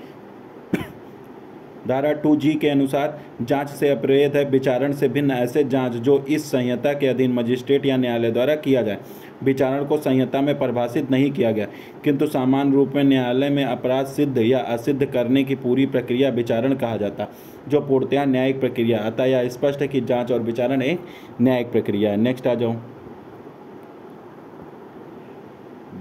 धारा 2G के अनुसार जांच से अपराध है, विचारण से भिन्न ऐसे जांच जो इस संहिता के अधीन मजिस्ट्रेट या न्यायालय द्वारा किया जाए। विचारण को संहिता में परिभाषित नहीं किया गया, किंतु सामान्य रूप में न्यायालय में अपराध सिद्ध या असिद्ध करने की पूरी प्रक्रिया विचारण कहा जाता, जो पूर्णतया न्यायिक प्रक्रिया। अतः यह स्पष्ट है कि जांच और विचारण एक न्यायिक प्रक्रिया है। नेक्स्ट आ जाओ।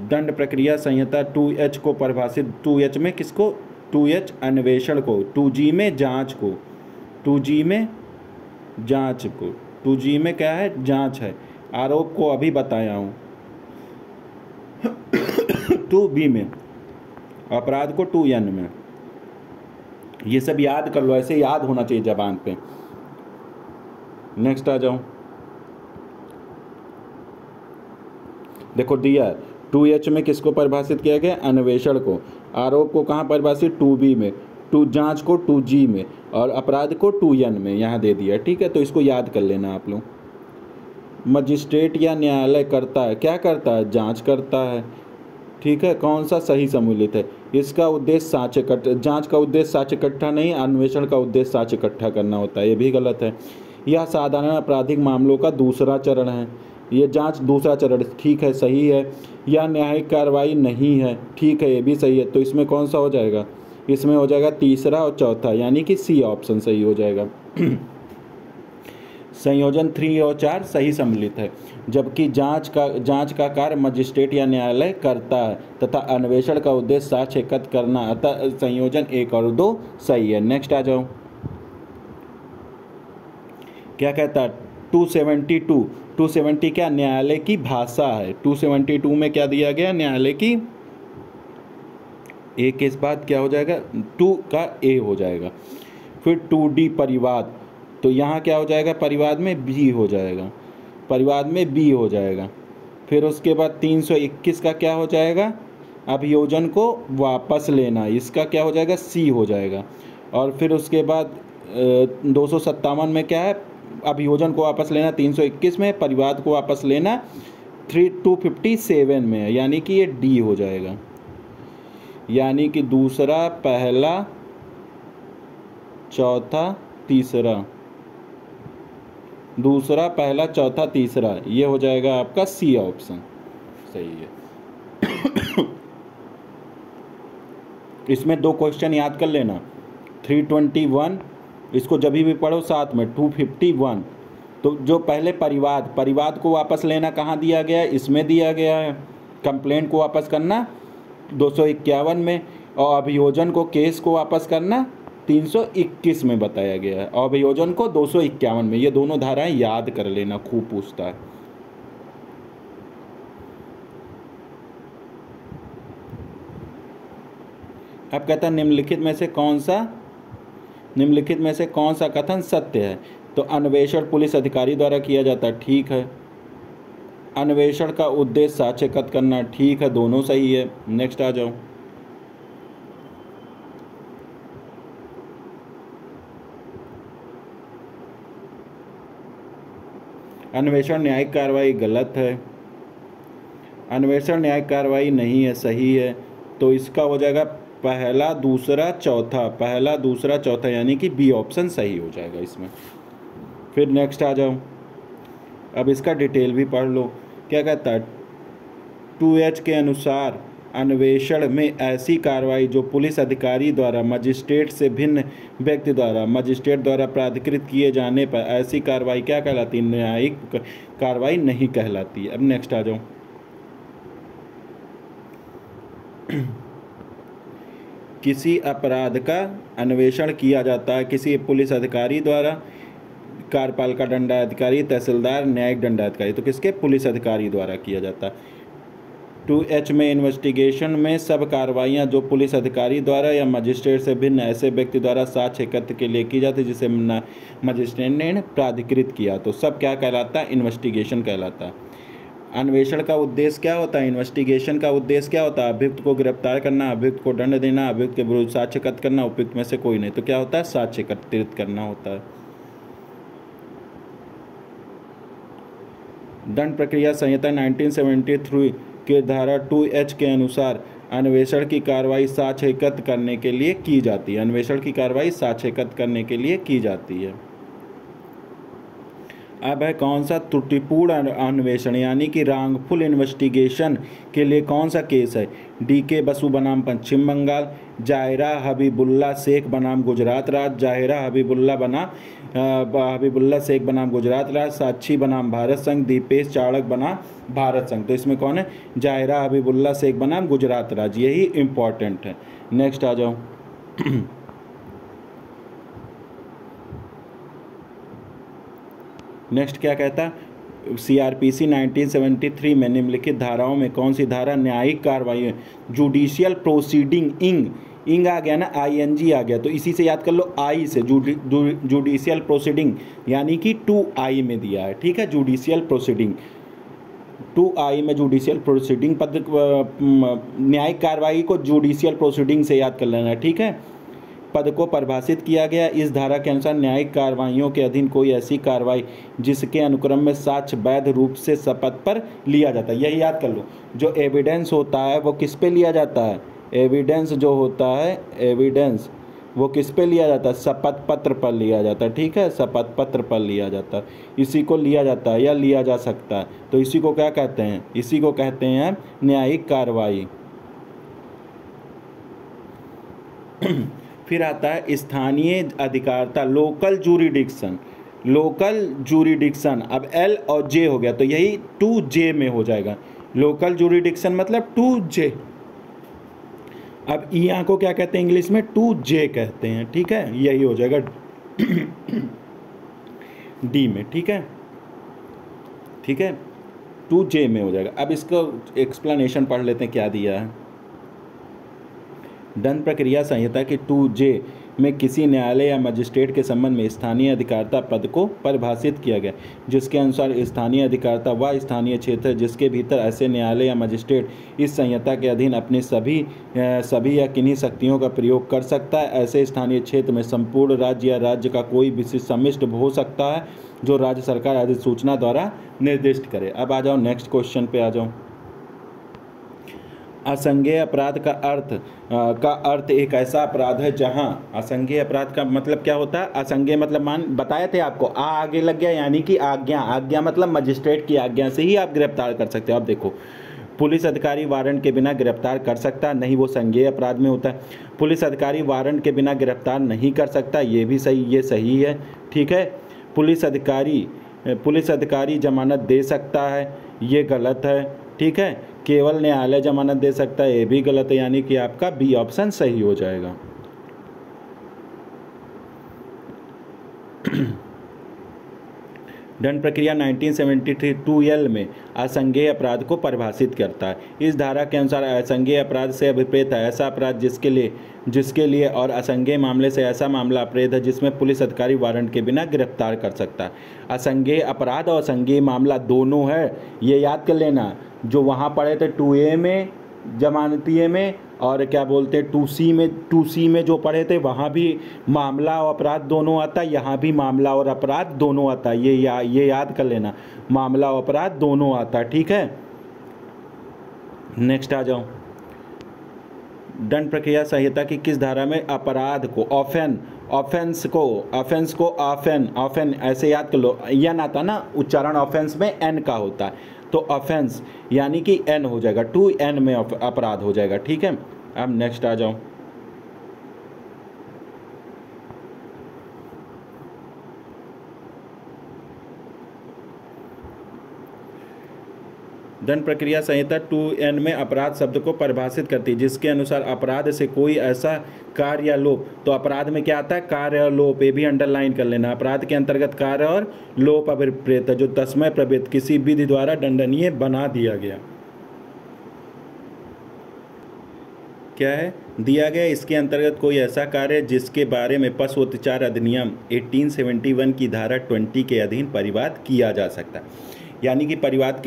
दंड प्रक्रिया संहिता 2H को परिभाषित, 2H में किसको? 2H अन्वेषण को, 2G में जांच को, 2G में जांच को, 2G में क्या है? जांच है। आरोप को अभी बताया हूँ। 2B में, अपराध को 2N में। ये सब याद कर लो, ऐसे याद होना चाहिए जबान पे। नेक्स्ट आ जाओ। देखो दिया 2H में किसको परिभाषित किया गया? अन्वेषण को। आरोप को कहाँ परिभाषित? 2B में। जांच को 2G में, और अपराध को 2N में यहाँ दे दिया। ठीक है, तो इसको याद कर लेना आप लोग। मजिस्ट्रेट या न्यायालय करता है, क्या करता है? जांच करता है। ठीक है, कौन सा सही सम्मिलित है? इसका उद्देश्य साक्ष्य इकट्ठा, जांच का उद्देश्य साक्ष्य इकट्ठा नहीं, अन्वेषण का उद्देश्य साक्ष्य इकट्ठा करना होता है, ये भी गलत है। यह साधारण आपराधिक मामलों का दूसरा चरण है। ये जांच दूसरा चरण, ठीक है, सही है। यह न्यायिक कार्रवाई नहीं है, ठीक है, ये भी सही है। तो इसमें कौन सा हो जाएगा? इसमें हो जाएगा तीसरा और चौथा, यानी कि सी ऑप्शन सही हो जाएगा। संयोजन 3 और 4 सही सम्मिलित है, जबकि जांच का कार्य मजिस्ट्रेट या न्यायालय करता है तथा अन्वेषण का उद्देश्य साक्ष्य एकत्र करना, अतः संयोजन 1 और 2 सही है। नेक्स्ट आ जाओ। क्या कहता है? 270 क्या? न्यायालय की भाषा है। 272 में क्या दिया गया? न्यायालय की, ए के बाद क्या हो जाएगा? 2 का ए हो जाएगा। फिर 2D परिवाद, तो यहाँ क्या हो जाएगा? परिवाद में बी हो जाएगा, परिवाद में बी हो जाएगा। फिर उसके बाद 321 का क्या हो जाएगा? अभियोजन को वापस लेना, इसका क्या हो जाएगा? सी हो जाएगा। और फिर उसके बाद 257 में क्या है? अभियोजन को वापस लेना 321 में, परिवाद को वापस लेना 257 में है, यानी कि ये डी हो जाएगा। यानी कि दूसरा, पहला, चौथा, तीसरा, दूसरा, पहला, चौथा, तीसरा, ये हो जाएगा आपका सी ऑप्शन सही है। इसमें 2 क्वेश्चन याद कर लेना। 321, इसको जब भी पढ़ो साथ में। 251, तो जो पहले परिवाद को वापस लेना कहाँ दिया गया है? इसमें दिया गया है। कंप्लेंट को वापस करना 251 में, और अभियोजन को, केस को वापस करना 321 में बताया गया है, और अभियोजन को 251 में। ये दोनों धाराएं याद कर लेना, खूब पूछता है। अब कहता है निम्नलिखित में से कौन सा कथन सत्य है? तो अन्वेषण पुलिस अधिकारी द्वारा किया जाता है, ठीक है। अन्वेषण का उद्देश्य साक्ष्य एकत्र करना, ठीक है, दोनों सही है। नेक्स्ट आ जाओ। अन्वेषण न्यायिक कार्रवाई, गलत है। अन्वेषण न्यायिक कार्रवाई नहीं है, सही है। तो इसका हो जाएगा पहला, दूसरा, चौथा, पहला, दूसरा, चौथा, यानी कि बी ऑप्शन सही हो जाएगा इसमें। फिर नेक्स्ट आ जाओ। अब इसका डिटेल भी पढ़ लो। क्या कहता है? 2H के अनुसार अन्वेषण में ऐसी कार्रवाई जो पुलिस अधिकारी द्वारा मजिस्ट्रेट से भिन्न व्यक्ति द्वारा मजिस्ट्रेट द्वारा प्राधिकृत किए जाने पर ऐसी कार्रवाई क्या कहलाती है? न्यायिक कार्रवाई नहीं कहलाती। अब नेक्स्ट आ जाओ। किसी अपराध का अन्वेषण किया जाता है किसी पुलिस अधिकारी द्वारा, कार्यपालिका दंडाधिकारी, तहसीलदार, न्यायिक दंडाधिकारी, तो किसके? पुलिस अधिकारी द्वारा किया जाता है। 2H में इन्वेस्टिगेशन में सब कार्रवाइयाँ जो पुलिस अधिकारी द्वारा या मजिस्ट्रेट से भिन्न ऐसे व्यक्ति द्वारा साक्ष्य एकत्र के लिए की जाती है जिसे मजिस्ट्रेट ने प्राधिकृत किया, तो सब क्या कहलाता है? इन्वेस्टिगेशन कहलाता है। अन्वेषण का उद्देश्य क्या होता है? इन्वेस्टिगेशन का उद्देश्य क्या होता है? अभियुक्त को गिरफ्तार करना, अभियुक्त को दंड देना, अभियुक्त के विरुद्ध साक्ष्य एकत्र करना, उपयुक्त में से कोई नहीं, तो क्या होता है? साक्ष्य एकत्रित करना होता है। दंड प्रक्रिया संहिता 1973 के धारा 2H के अनुसार अन्वेषण की कार्रवाई साक्ष्य एकत्र करने के लिए की जाती है। अन्वेषण की कार्रवाई साक्ष्य एकत्र करने के लिए की जाती है। अब है कौन सा त्रुटिपूर्ण अन्वेषण यानी कि रॉन्गफुल इन्वेस्टिगेशन के लिए कौन सा केस है? DK बसु बनाम पश्चिम बंगाल, जाहिरा हबीबुल्ला शेख बनाम गुजरात राज्य, जाहिरा हबीबुल्ला शेख बनाम गुजरात राज्य, साक्षी बनाम भारत संघ, दीपेश चाणक बनाम भारत संघ। तो इसमें कौन है? जाहिरा हबीबुल्ला शेख बनाम गुजरात राज्य, यही इम्पॉर्टेंट है। नेक्स्ट आ जाओ। नेक्स्ट क्या कहता है? CRPC 1973 में निम्नलिखित धाराओं में कौन सी धारा न्यायिक कार्रवाई है? जुडिशियल प्रोसीडिंग, इंग आ गया ना, ING आ गया, तो इसी से याद कर लो, आई से जुडिशियल प्रोसीडिंग यानी कि 2I में दिया है, ठीक है। जुडिशियल प्रोसीडिंग 2I में जुडिशियल प्रोसीडिंग पद न्यायिक कार्रवाई को जुडिशियल प्रोसीडिंग से याद कर लेना, ठीक है। पद को परिभाषित किया गया। इस धारा के अनुसार न्यायिक कार्रवाइयों के अधीन कोई ऐसी कार्रवाई जिसके अनुक्रम में साक्ष्य वैध रूप से शपथ पर लिया जाता है, यही याद कर लो। जो एविडेंस होता है वो किस पे लिया जाता है? एविडेंस जो होता है, एविडेंस वो किस पे लिया जाता है? शपथ पत्र पर लिया जाता है, ठीक है। शपथ पत्र पर लिया जाता है, इसी को लिया जाता है या लिया जा सकता है, तो इसी को क्या कहते हैं? इसी को कहते हैं न्यायिक कार्रवाई। फिर आता है स्थानीय अधिकारिता, लोकल जूरिडिक्शन। लोकल जूरिडिक्शन अब L और J हो गया, तो यही 2J में हो जाएगा। लोकल जूरिडिक्शन मतलब 2J। अब यहाँ को क्या कहते हैं इंग्लिश में? 2J कहते हैं, ठीक है। यही हो जाएगा D में, ठीक है, ठीक है, 2J में हो जाएगा। अब इसको एक्सप्लेनेशन पढ़ लेते हैं क्या दिया है। दंड प्रक्रिया संहिता के 2J में किसी न्यायालय या मजिस्ट्रेट के संबंध में स्थानीय अधिकारिता पद को परिभाषित किया गया, जिसके अनुसार स्थानीय अधिकारिता वह स्थानीय क्षेत्र है जिसके भीतर ऐसे न्यायालय या मजिस्ट्रेट इस संहिता के अधीन अपनी सभी या किन्हीं शक्तियों का प्रयोग कर सकता है। ऐसे स्थानीय क्षेत्र में संपूर्ण राज्य या राज्य का कोई विशिष्ट समिष्ट हो सकता है जो राज्य सरकार अधिसूचना द्वारा निर्दिष्ट करे। अब आ जाओ नेक्स्ट क्वेश्चन पे आ जाओ। असंज्ञेय अपराध का अर्थ एक ऐसा अपराध है जहां असंज्ञेय अपराध का मतलब क्या होता है? असंज्ञेय मतलब मान बताए थे आपको, आगे लग गया यानी कि आज्ञा मतलब मजिस्ट्रेट की आज्ञा से ही आप गिरफ्तार कर सकते हो। अब देखो, पुलिस अधिकारी वारंट के बिना गिरफ्तार कर सकता नहीं, वो संज्ञेय अपराध में होता है। पुलिस अधिकारी वारंट के बिना गिरफ्तार नहीं कर सकता, ये भी सही, ये सही है, ठीक है। पुलिस अधिकारी जमानत दे सकता है, ये गलत है, ठीक है। केवल न्यायालय जमानत दे सकता है, ये भी गलत है, यानी कि आपका बी ऑप्शन सही हो जाएगा। दंड प्रक्रिया 1973 2L में असंज्ञेय अपराध को परिभाषित करता है। इस धारा के अनुसार असंज्ञेय अपराध से विपरीत है ऐसा अपराध जिसके लिए और असंज्ञेय मामले से ऐसा मामला अपराध है जिसमें पुलिस अधिकारी वारंट के बिना गिरफ्तार कर सकता है। असंज्ञेय अपराध और असंज्ञेय मामला दोनों है, ये याद कर लेना। जो वहाँ पढ़े थे 2A में जमानतीय में, और क्या बोलते हैं 2C में जो पढ़े थे वहाँ भी मामला और अपराध दोनों आता है, यहाँ भी मामला और अपराध दोनों आता है, ये याद कर लेना, मामला और अपराध दोनों आता है, ठीक है। नेक्स्ट आ जाओ। दंड प्रक्रिया संहिता की किस धारा में अपराध को ऑफेंस को ऑफेन ऐसे याद कर लो, एन आता ना उच्चारण, ऑफेंस में एन का होता है। तो ऑफेंस यानी कि एन हो जाएगा, 2N में अपराध हो जाएगा। ठीक है, अब नेक्स्ट आ जाओ। दंड प्रक्रिया संहिता 2N में अपराध शब्द को परिभाषित करती है, जिसके अनुसार अपराध से कोई ऐसा कार्य या लोप, तो अपराध में क्या आता है, कार्य और लोप, ये भी अंडरलाइन कर लेना। अपराध के अंतर्गत कार्य और लोप अभिप्रेत है, जो तस्मय प्रभेद किसी विधि द्वारा दंडनीय बना दिया गया। क्या है दिया गया, इसके अंतर्गत कोई ऐसा कार्य जिसके बारे में पशु अत्याचार अधिनियम 1871 की धारा 20 के अधीन परिवाद किया जा सकता है। यानी कि परिवाद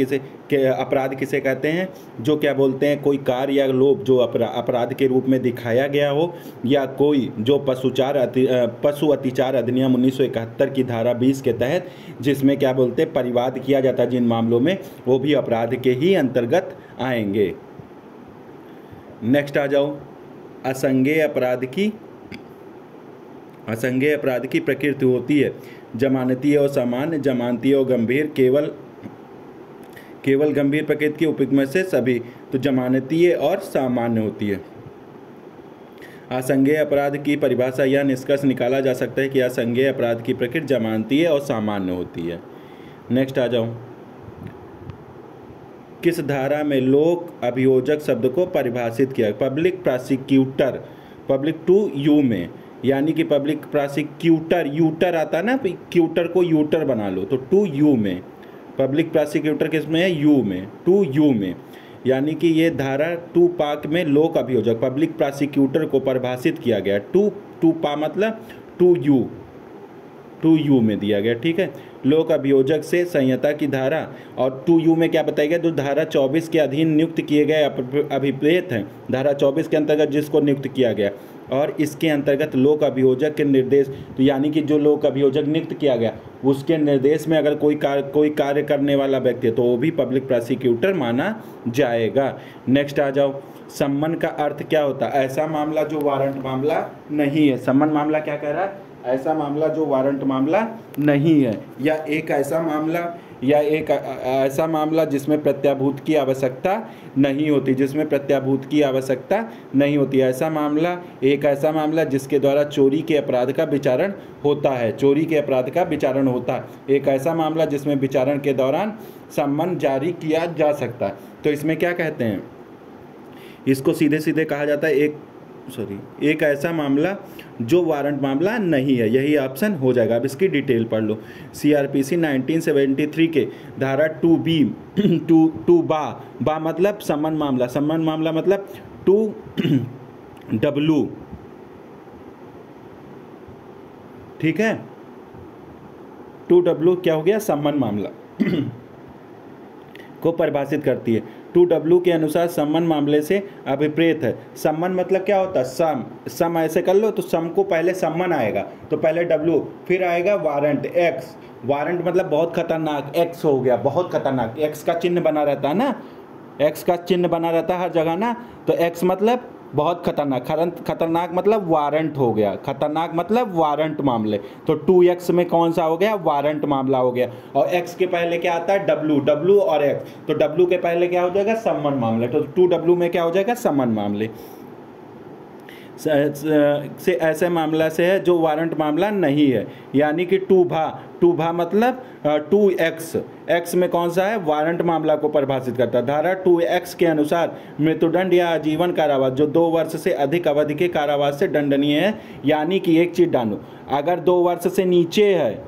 अपराध किसे कहते हैं, जो क्या बोलते हैं, कोई कार्य या लोप जो अपराध के रूप में दिखाया गया हो, या कोई जो पशु अत्याचार अधिनियम 1971 की धारा 20 के तहत जिसमें क्या बोलते हैं परिवाद किया जाता है जिन मामलों में, वो भी अपराध के ही अंतर्गत आएंगे। नेक्स्ट आ जाओ। असंज्ञेय अपराध की प्रकृति होती है जमानतीय और सामान्य, जमानतीय और गंभीर, केवल गंभीर प्रकृति के उपक्रम से सभी, तो जमानतीय और सामान्य होती है। असंज्ञेय अपराध की परिभाषा यह निष्कर्ष निकाला जा सकता है कि असंज्ञेय अपराध की प्रकृति जमानतीय और सामान्य होती है। नेक्स्ट आ जाओ। किस धारा में लोक अभियोजक शब्द को परिभाषित किया, पब्लिक प्रोसिक्यूटर, पब्लिक 2U में, यानी कि पब्लिक प्रोसिक्यूटर, यूटर आता है ना, क्यूटर को यूटर बना लो, तो 2U में। पब्लिक प्रोसिक्यूटर किस में है, U में, 2U में, यानी कि ये धारा 2 पाक में लोक अभियोजक पब्लिक प्रोसिक्यूटर को परिभाषित किया गया। 2 पा मतलब 2U में दिया गया। ठीक है, लोक अभियोजक से संहिता की धारा, और 2U में क्या बताया गया, जो धारा 24 के अधीन नियुक्त किए गए अभिप्रेत हैं, धारा 24 के अंतर्गत जिसको नियुक्त किया गया, और इसके अंतर्गत लोक अभियोजक के निर्देश, तो यानी कि जो लोक अभियोजक नियुक्त किया गया उसके निर्देश में अगर कोई कार्य करने वाला व्यक्ति है तो वो भी पब्लिक प्रोसिक्यूटर माना जाएगा। नेक्स्ट आ जाओ। सम्मन का अर्थ क्या होता है, ऐसा मामला जो वारंट मामला नहीं है। सम्मन मामला क्या कह रहा है, ऐसा मामला जो वारंट मामला नहीं है, या एक ऐसा मामला जिसमें प्रत्याभूत की आवश्यकता नहीं होती, ऐसा मामला, एक ऐसा मामला जिसके द्वारा चोरी के अपराध का विचारण होता है, एक ऐसा मामला जिसमें विचारण के दौरान सम्मन जारी किया जा सकता है। तो इसमें क्या कहते हैं, इसको सीधे सीधे कहा जाता है एक ऐसा मामला जो वारंट मामला नहीं है, यही ऑप्शन हो जाएगा। अब इसकी डिटेल पढ़ लो। CRPC 1973 के धारा 2B 2 बा मतलब सम्मन मामला मतलब 2W, ठीक है, 2W क्या हो गया, सम्मन मामला को परिभाषित करती है। 2W के अनुसार सम्मन मामले से अभिप्रेत है। सम्मन मतलब क्या होता है, सम ऐसे कर लो, तो सम को पहले सम्मन आएगा, तो पहले W, फिर आएगा वारंट X, वारंट मतलब बहुत खतरनाक, X हो गया बहुत खतरनाक, X का चिन्ह बना रहता है ना, X का चिन्ह बना रहता है हर जगह ना, तो X मतलब बहुत खतरनाक मतलब वारंट हो गया, खतरनाक मतलब वारंट मामले, तो 2X में कौन सा हो गया, वारंट मामला हो गया। और X के पहले क्या आता है, W और X, तो W के पहले क्या हो जाएगा, सम्मन मामले, तो 2W में क्या हो जाएगा, सम्मन मामले से ऐसे मामला से है जो वारंट मामला नहीं है। यानी कि 2 भा मतलब 2X में कौन सा है, वारंट मामला को परिभाषित करता है। धारा 2X के अनुसार मृत्युदंड या आजीवन कारावास जो 2 वर्ष से अधिक अवधि के कारावास से दंडनीय है। यानी कि एक चीज डालो, अगर 2 वर्ष से नीचे है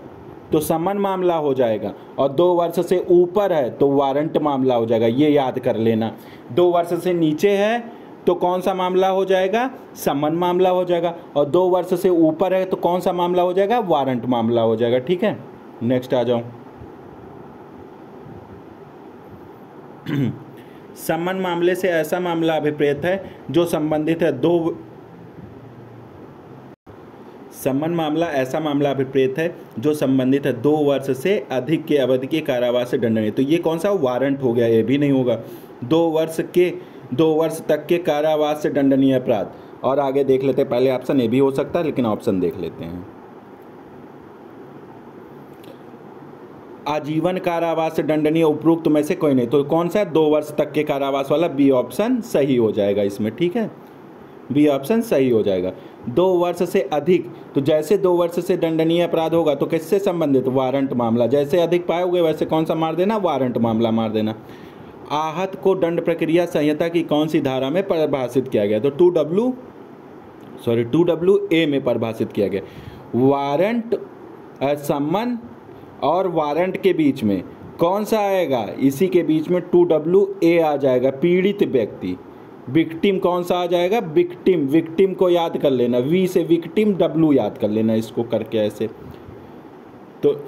तो सम्मन मामला हो जाएगा, और 2 वर्ष से ऊपर है तो वारंट मामला हो जाएगा, ये याद कर लेना। 2 वर्ष से नीचे है तो कौन सा मामला हो जाएगा, सम्मन मामला हो जाएगा, और 2 वर्ष से ऊपर है तो कौन सा मामला हो जाएगा, वारंट मामला हो जाएगा। ठीक है, नेक्स्ट आ जाओ। सम्मन मामले से ऐसा मामला अभिप्रेत है जो संबंधित है सम्मन मामला ऐसा मामला अभिप्रेत है जो संबंधित है 2 वर्ष से अधिक के अवधि के कारावास से दंडनीय। तो ये कौन सा वारंट हो गया, ये भी नहीं होगा। 2 वर्ष तक के कारावास से दंडनीय अपराध। और आगे देख लेते हैं, पहले ऑप्शन ए भी हो सकता है लेकिन ऑप्शन देख लेते हैं। आजीवन कारावास से दंडनीय उपरोक्त में से कोई नहीं, तो कौन सा है? 2 वर्ष तक के कारावास वाला बी ऑप्शन सही हो जाएगा इसमें, ठीक है, बी ऑप्शन सही हो जाएगा। 2 वर्ष से अधिक, तो जैसे 2 वर्ष से दंडनीय अपराध होगा तो किससे संबंधित? वारंट मामला। जैसे अधिक पाओगे वैसे कौन सा मार देना? वारंट मामला मार देना। आहत को दंड प्रक्रिया संहिता की कौन सी धारा में परिभाषित किया गया? तो 2WA में परिभाषित किया गया। वारंट सम्मन और वारंट के बीच में कौन सा आएगा? इसी के बीच में 2WA आ जाएगा, पीड़ित व्यक्ति। विक्टिम कौन सा आ जाएगा? विक्टिम। विक्टिम को याद कर लेना, वी से विक्टिम, W याद कर लेना इसको करके ऐसे। तो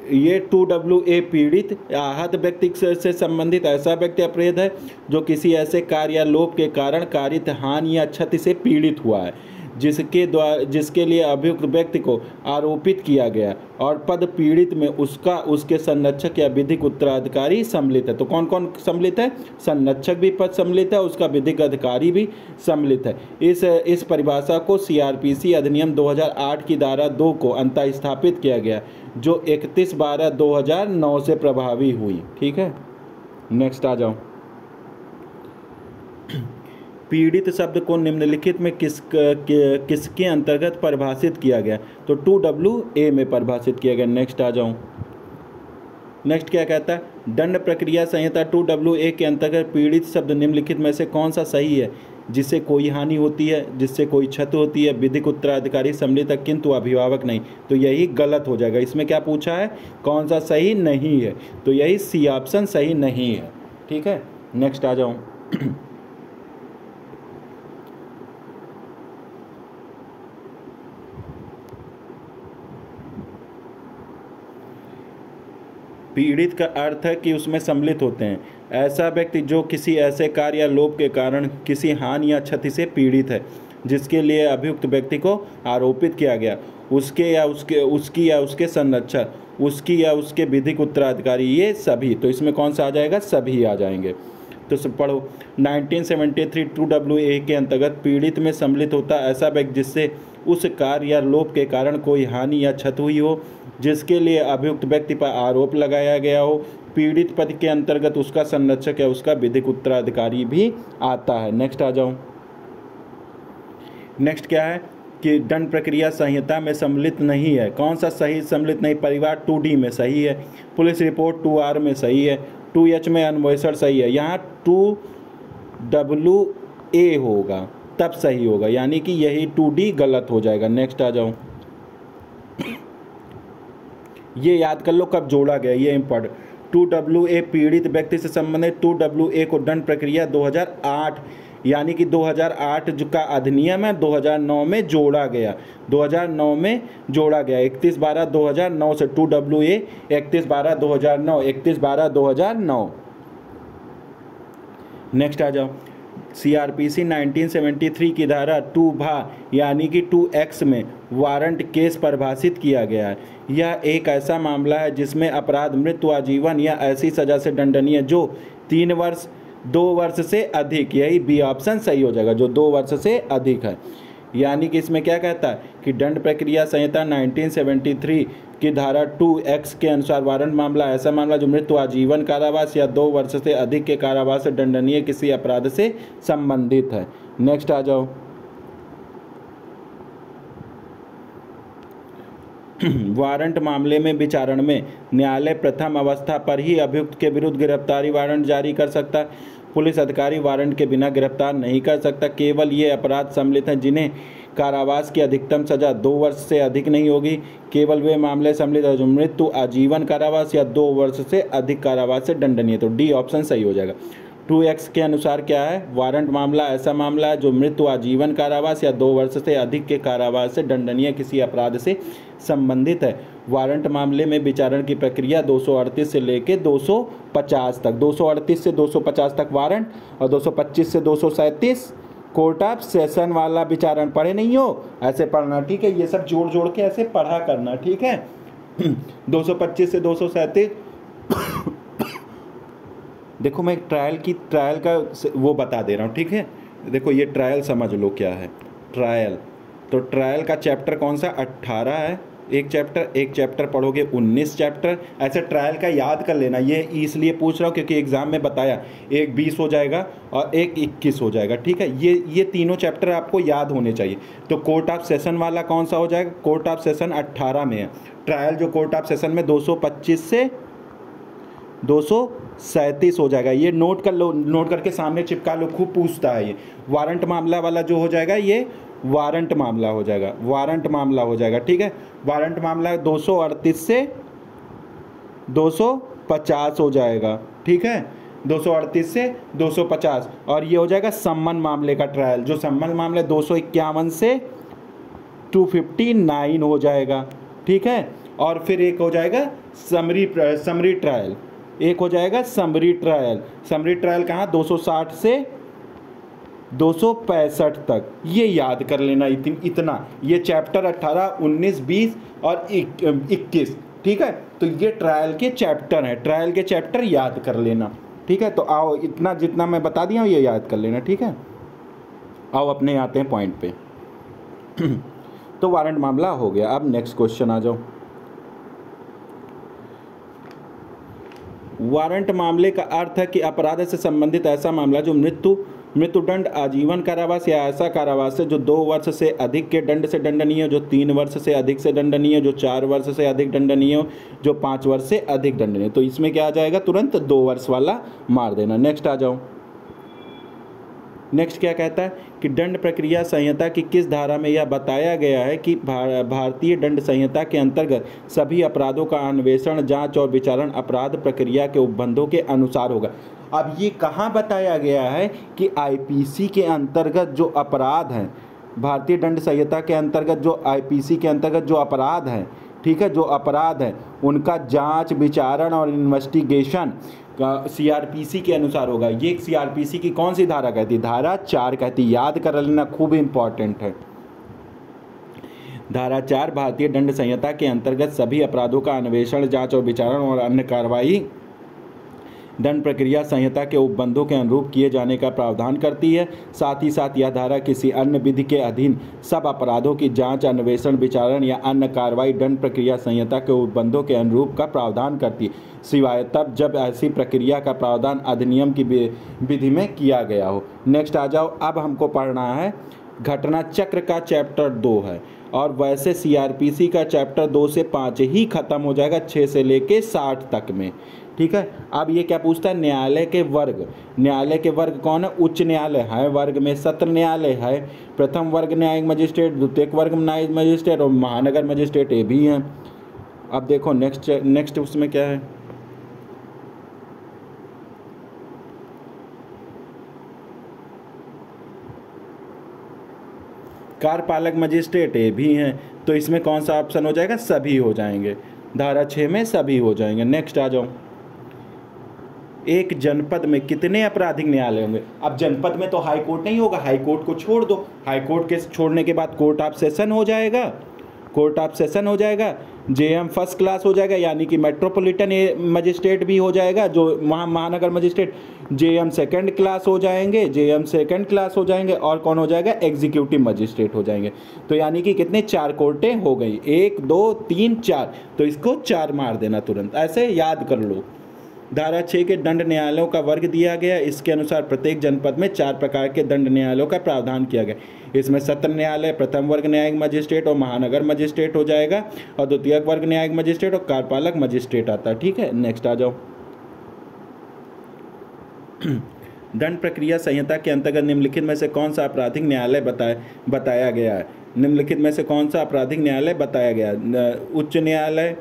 ये 2WA पीड़ित, आहत व्यक्ति से संबंधित ऐसा व्यक्ति अपराध है जो किसी ऐसे कार्य या लोप के कारण कारित हानि या क्षति से पीड़ित हुआ है जिसके लिए अभियुक्त व्यक्ति को आरोपित किया गया और पद पीड़ित में उसके संरक्षक या विधिक उत्तराधिकारी सम्मिलित है। तो कौन कौन सम्मिलित है? संरक्षक भी पद सम्मिलित है, उसका विधिक अधिकारी भी सम्मिलित है। इस परिभाषा को CRPC अधिनियम 2008 की धारा 2 को अंतःस्थापित किया गया जो 31/12/2009 से प्रभावी हुई, ठीक है। नेक्स्ट आ जाओ। पीड़ित शब्द को निम्नलिखित में किसके अंतर्गत परिभाषित किया गया? तो 2WA में परिभाषित किया गया। नेक्स्ट आ जाऊं। नेक्स्ट क्या कहता है? दंड प्रक्रिया संहिता 2WA के अंतर्गत पीड़ित शब्द निम्नलिखित में से कौन सा सही है? जिससे कोई हानि होती है, जिससे कोई क्षति होती है, विधिक उत्तराधिकारी सम्मिलित है किंतु अभिभावक नहीं, तो यही गलत हो जाएगा। इसमें क्या पूछा है? कौन सा सही नहीं है? तो यही C ऑप्शन सही नहीं है, ठीक है। नेक्स्ट आ जाऊं। पीड़ित का अर्थ है कि उसमें सम्मिलित होते हैं ऐसा व्यक्ति जो किसी ऐसे कार्य या लोप के कारण किसी हानि या क्षति से पीड़ित है जिसके लिए अभियुक्त व्यक्ति को आरोपित किया गया, उसके या उसके संरक्षक, उसकी या उसके विधिक उत्तराधिकारी, ये सभी। तो इसमें कौन सा आ जाएगा? सभी आ जाएंगे। तो सब पढ़ो। 1973 2WA के अंतर्गत पीड़ित में सम्मिलित होता ऐसा व्यक्ति जिससे उस कार्य या लोप के कारण कोई हानि या क्षति हुई हो जिसके लिए अभियुक्त व्यक्ति पर आरोप लगाया गया हो। पीड़ित पद के अंतर्गत उसका संरक्षक या उसका विधिक उत्तराधिकारी भी आता है। नेक्स्ट आ जाऊं। नेक्स्ट क्या है कि दंड प्रक्रिया संहिता में सम्मिलित नहीं है। कौन सा सही सम्मिलित नहीं? परिवार 2D में सही है, पुलिस रिपोर्ट 2R में सही है, 2H में अन्वेषण सही है। यहाँ 2WA होगा तब सही होगा, यानी कि यही 2D गलत हो जाएगा। नेक्स्ट आ जाऊं। ये याद कर लो कब जोड़ा गया, ये इम्पोर्टेंट। 2WA पीड़ित व्यक्ति से संबंधित 2WA को दंड प्रक्रिया 2008 यानी कि 2008 जो का अधिनियम है 2009 में जोड़ा गया। 2009 में जोड़ा गया 31/12/2009 से 2WA 31/12/2009 31/12/2009। नेक्स्ट आ जाओ। CRPC 1973 की धारा 2 भा यानी कि 2X में वारंट केस परिभाषित किया गया है। यह एक ऐसा मामला है जिसमें अपराध मृत्यु, आजीवन या ऐसी सजा से दंडनीय जो 3 वर्ष 2 वर्ष से अधिक, यही बी ऑप्शन सही हो जाएगा, जो 2 वर्ष से अधिक है। यानी कि इसमें क्या कहता है कि दंड प्रक्रिया संहिता 1973 की धारा 2X के अनुसार वारंट मामला ऐसा मामला जो मृत्यु, आजीवन कारावास या 2 वर्ष से अधिक के कारावास से दंडनीय किसी अपराध से संबंधित है। नेक्स्ट आ जाओ। वारंट मामले में विचारण में न्यायालय प्रथम अवस्था पर ही अभियुक्त के विरुद्ध गिरफ्तारी वारंट जारी कर सकता है। पुलिस अधिकारी वारंट के बिना गिरफ्तार नहीं कर सकता। केवल ये अपराध सम्मिलित हैं जिन्हें कारावास की अधिकतम सजा 2 वर्ष से अधिक नहीं होगी। केवल वे मामले सम्मिलित हैं जो मृत्यु, आजीवन कारावास या 2 वर्ष से अधिक कारावास से दंडनीय। तो डी ऑप्शन सही हो जाएगा। 2X के अनुसार क्या है? वारंट मामला ऐसा मामला है जो मृत्यु, आजीवन कारावास या 2 वर्ष से अधिक के कारावास से दंडनीय किसी अपराध से संबंधित है। वारंट मामले में विचारण की प्रक्रिया 238 से लेकर 250 तक, 238 से 250 तक वारंट और 225 से 237 कोर्ट ऑफ सेशन वाला विचारण। पढ़े नहीं हो? ऐसे पढ़ना, ठीक है। ये सब जोड़ जोड़ के ऐसे पढ़ा करना, ठीक है। 225 से 237 देखो मैं ट्रायल का वो बता दे रहा हूँ, ठीक है। देखो ये ट्रायल समझ लो क्या है ट्रायल। तो ट्रायल का चैप्टर कौन सा? 18 है एक चैप्टर पढ़ोगे 19 चैप्टर। ऐसे ट्रायल का याद कर लेना, ये इसलिए पूछ रहा हूँ क्योंकि एग्ज़ाम में बताया एक 20 हो जाएगा और एक 21 हो जाएगा, ठीक है। ये तीनों चैप्टर आपको याद होने चाहिए। तो कोर्ट ऑफ सेशन वाला कौन सा हो जाएगा? कोर्ट ऑफ सेशन 18 में है। ट्रायल जो कोर्ट ऑफ सेशन में 225 से 237 हो जाएगा। ये नोट कर लो, नोट करके सामने चिपका लो, खूब पूछता है ये। वारंट मामला वाला जो हो जाएगा ये वारंट मामला हो जाएगा, वारंट मामला हो जाएगा, ठीक है। वारंट मामला 238 से 250 हो जाएगा, ठीक है। 238 से 250 और ये हो जाएगा सम्मन मामले का ट्रायल। जो सम्मन मामले 251 से 259 हो जाएगा, ठीक है। और फिर एक हो जाएगा समरी ट्रायल, एक हो जाएगा समरी ट्रायल। समरी ट्रायल कहाँ? 260 से 265 तक। ये याद कर लेना इतना। ये चैप्टर 18, 19, 20 और 21, ठीक है। तो ये ट्रायल के चैप्टर हैं, ट्रायल के चैप्टर याद कर लेना, ठीक है। तो आओ, इतना जितना मैं बता दिया हूँ ये याद कर लेना, ठीक है। आओ अपने आते हैं पॉइंट पे। तो वारंट मामला हो गया। अब नेक्स्ट क्वेश्चन आ जाओ। वारंट मामले का अर्थ है कि अपराध से संबंधित ऐसा मामला जो मृत्युदंड, आजीवन कारावास या ऐसा कारावास है जो 2 वर्ष से अधिक के दंड से दंडनीय हो, जो 3 वर्ष से अधिक से दंडनीय, जो 4 वर्ष से अधिक दंडनीय हो, जो 5 वर्ष से अधिक दंडनीय। तो इसमें क्या आ जाएगा? तुरंत 2 वर्ष वाला मार देना। नेक्स्ट आ जाओ। नेक्स्ट क्या कहता है कि दंड प्रक्रिया संहिता की किस धारा में यह बताया गया है कि भारतीय दंड संहिता के अंतर्गत सभी अपराधों का अन्वेषण, जांच और विचारण अपराध प्रक्रिया के उपबंधों के अनुसार होगा। अब ये कहाँ बताया गया है कि आईपीसी के अंतर्गत जो अपराध हैं, भारतीय दंड संहिता के अंतर्गत जो आईपीसी के अंतर्गत जो अपराध हैं, ठीक है, जो अपराध हैं उनका जांच, विचारण और इन्वेस्टिगेशन सीआरपीसी के अनुसार होगा। ये सीआरपीसी की कौन सी धारा कहती है? धारा 4 कहती। याद कर लेना, खूब इंपॉर्टेंट है। धारा 4 भारतीय दंड संहिता के अंतर्गत सभी अपराधों का अन्वेषण, जांच और विचारण और अन्य कार्रवाई दंड प्रक्रिया संहिता के उपबंधों के अनुरूप किए जाने का प्रावधान करती है। साथ ही साथ यह धारा किसी अन्य विधि के अधीन सब अपराधों की जांच, अन्वेषण, विचारण या अन्य कार्रवाई दंड प्रक्रिया संहिता के उपबंधों के अनुरूप का प्रावधान करती है, सिवाय तब जब ऐसी प्रक्रिया का प्रावधान अधिनियम की विधि में किया गया हो। नेक्स्ट आ जाओ। अब हमको पढ़ना है घटना चक्र का चैप्टर 2 है, और वैसे सीआरपीसी का चैप्टर 2 से 5 ही खत्म हो जाएगा, 6 से लेके 60 तक में, ठीक है। अब ये क्या पूछता है? न्यायालय के वर्ग। न्यायालय के वर्ग कौन है? उच्च न्यायालय है वर्ग में, सत्र न्यायालय है, प्रथम वर्ग न्यायिक मजिस्ट्रेट, द्वितीयक वर्ग न्यायिक मजिस्ट्रेट और महानगर मजिस्ट्रेट, ये भी हैं। अब देखो नेक्स्ट उसमें क्या है। कार्यपालक मजिस्ट्रेट, ये भी हैं। तो इसमें कौन सा ऑप्शन हो जाएगा? सभी हो जाएंगे। धारा 6 में सभी हो जाएंगे। नेक्स्ट आ जाओ। एक जनपद में कितने आपराधिक न्यायालय होंगे? अब जनपद में तो हाई कोर्ट नहीं होगा, हाई कोर्ट को छोड़ दो। हाई कोर्ट के छोड़ने के बाद कोर्ट ऑफ सेशन हो जाएगा, कोर्ट ऑफ सेशन हो जाएगा, जेएम फर्स्ट क्लास हो जाएगा, यानी कि मेट्रोपॉलिटन मजिस्ट्रेट भी हो जाएगा, जो महानगर मजिस्ट्रेट, जेएम सेकंड क्लास हो जाएंगे, जेएम सेकंड क्लास हो जाएंगे, और कौन हो जाएगा? एग्जीक्यूटिव मजिस्ट्रेट हो जाएंगे। तो यानी कि कितने? 4 कोर्टें हो गई, 1 2 3 4। तो इसको 4 मार देना तुरंत, ऐसे याद कर लो। धारा 6 के दंड न्यायालयों का वर्ग दिया गया। इसके अनुसार प्रत्येक जनपद में 4 प्रकार के दंड न्यायालयों का प्रावधान किया गया। इसमें सत्र न्यायालय, प्रथम वर्ग न्यायिक मजिस्ट्रेट और महानगर मजिस्ट्रेट हो जाएगा, और द्वितीयक वर्ग न्यायिक मजिस्ट्रेट और कार्यपालक मजिस्ट्रेट आता है, ठीक है। नेक्स्ट आ जाओ। दंड प्रक्रिया संहिता के अंतर्गत निम्नलिखित में से कौन सा आपराधिक न्यायालय बताया गया है? निम्नलिखित में से कौन सा आपराधिक न्यायालय बताया गया? उच्च न्यायालय,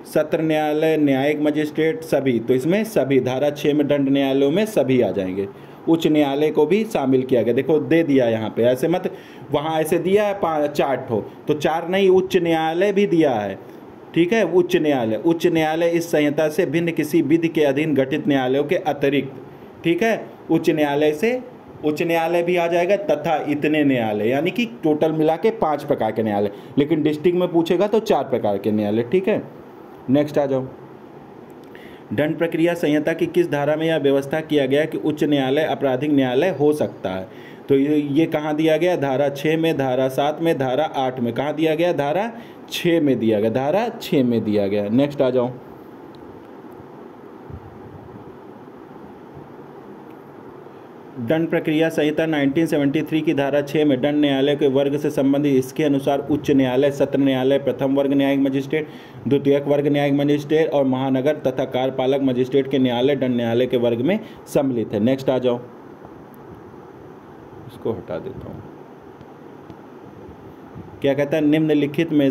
सत्र न्यायालय, न्यायिक मजिस्ट्रेट, सभी। तो इसमें सभी, धारा 6 में दंड न्यायालयों में सभी आ जाएंगे। उच्च न्यायालय को भी शामिल किया गया। देखो दे दिया यहाँ पे, ऐसे मत, वहाँ ऐसे दिया है 4 ठो, तो 4 नहीं, उच्च न्यायालय भी दिया है, ठीक है। उच्च न्यायालय इस संहिता से भिन्न किसी विधि के अधीन गठित न्यायालयों के अतिरिक्त, ठीक है। उच्च न्यायालय भी आ जाएगा, तथा इतने न्यायालय, यानी कि टोटल मिला के 5 प्रकार के न्यायालय। लेकिन डिस्ट्रिक्ट में पूछेगा तो 4 प्रकार के न्यायालय, ठीक है। नेक्स्ट आ जाओ। दंड प्रक्रिया संहिता की किस धारा में यह व्यवस्था किया गया कि उच्च न्यायालय आपराधिक न्यायालय हो सकता है? तो ये कहाँ दिया गया? धारा 6 में, धारा 7 में, धारा 8 में। कहाँ दिया गया? धारा 6 में दिया गया, धारा 6 में दिया गया। नेक्स्ट आ जाओ। दंड प्रक्रिया संहिता 1973 की धारा 6 में दंड न्यायालय के वर्ग से संबंधित इसके अनुसार उच्च न्यायालय, सत्र न्यायालय, प्रथम वर्ग न्यायिक मजिस्ट्रेट, द्वितीयक वर्ग न्यायिक मजिस्ट्रेट और महानगर तथा कार्यपालक मजिस्ट्रेट के न्यायालय दंड न्यायालय के वर्ग में सम्मिलित है। नेक्स्ट आ जाओ, इसको हटा देता हूँ। क्या कहता है? निम्नलिखित में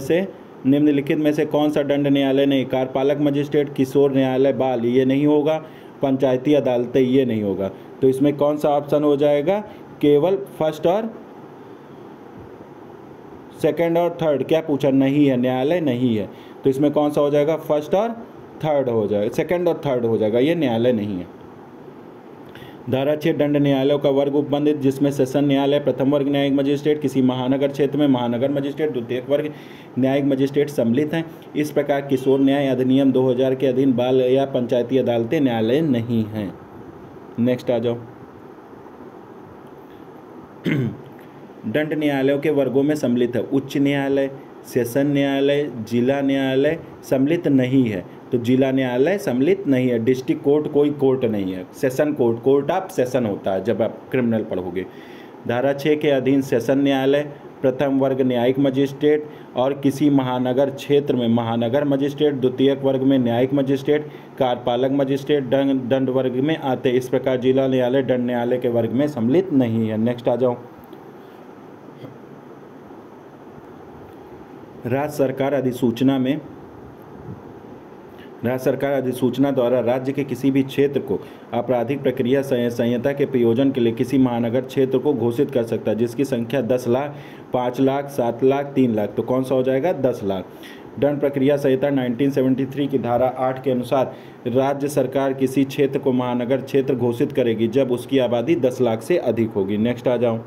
से कौन सा दंड न्यायालय नहीं? कार्यपालक मजिस्ट्रेट, किशोर न्यायालय बाल, ये नहीं होगा। पंचायती अदालतें, ये नहीं होगा। तो इसमें कौन सा ऑप्शन हो जाएगा? केवल फर्स्ट और सेकंड और थर्ड। क्या पूछा? नहीं है, न्यायालय नहीं है। तो इसमें कौन सा हो जाएगा? फर्स्ट और थर्ड हो जाएगा, सेकंड और थर्ड हो जाएगा, ये न्यायालय नहीं है। धारा 6 दंड न्यायालयों का वर्ग उपबंधित, जिसमें सेशन न्यायालय, प्रथम वर्ग न्यायिक मजिस्ट्रेट, किसी महानगर क्षेत्र में महानगर मजिस्ट्रेट, द्वितीयक वर्ग न्यायिक मजिस्ट्रेट सम्मिलित हैं। इस प्रकार किशोर न्याय अधिनियम 2000 के अधीन बाल या पंचायती अदालतें न्यायालय नहीं हैं। नेक्स्ट आ जाओ। दंड न्यायालयों के वर्गों में सम्मिलित है। उच्च न्यायालय, सेशन न्यायालय, जिला न्यायालय सम्मिलित नहीं है। तो जिला न्यायालय सम्मिलित नहीं है। डिस्ट्रिक्ट कोर्ट कोई कोर्ट नहीं है। Session court, court of session होता है जब आप क्रिमिनल पढ़ोगे। धारा 6 के अधीन सेशन न्यायालय, प्रथम वर्ग न्यायिक मजिस्ट्रेट और किसी महानगर क्षेत्र में महानगर मजिस्ट्रेट, द्वितीयक वर्ग में न्यायिक मजिस्ट्रेट, कार्यपालक मजिस्ट्रेट दंड वर्ग में आते। इस प्रकार जिला न्यायालय दंड न्यायालय के वर्ग में सम्मिलित नहीं है। नेक्स्ट आ जाओ। राज्य सरकार अधिसूचना द्वारा राज्य के किसी भी क्षेत्र को आपराधिक प्रक्रिया संहिता के प्रयोजन के लिए किसी महानगर क्षेत्र को घोषित कर सकता है जिसकी संख्या 10 लाख, 5 लाख, 7 लाख, 3 लाख। तो कौन सा हो जाएगा? 10 लाख। दंड प्रक्रिया संहिता 1973 की धारा 8 के अनुसार राज्य सरकार किसी क्षेत्र को महानगर क्षेत्र घोषित करेगी जब उसकी आबादी 10 लाख से अधिक होगी। नेक्स्ट आ जाओ।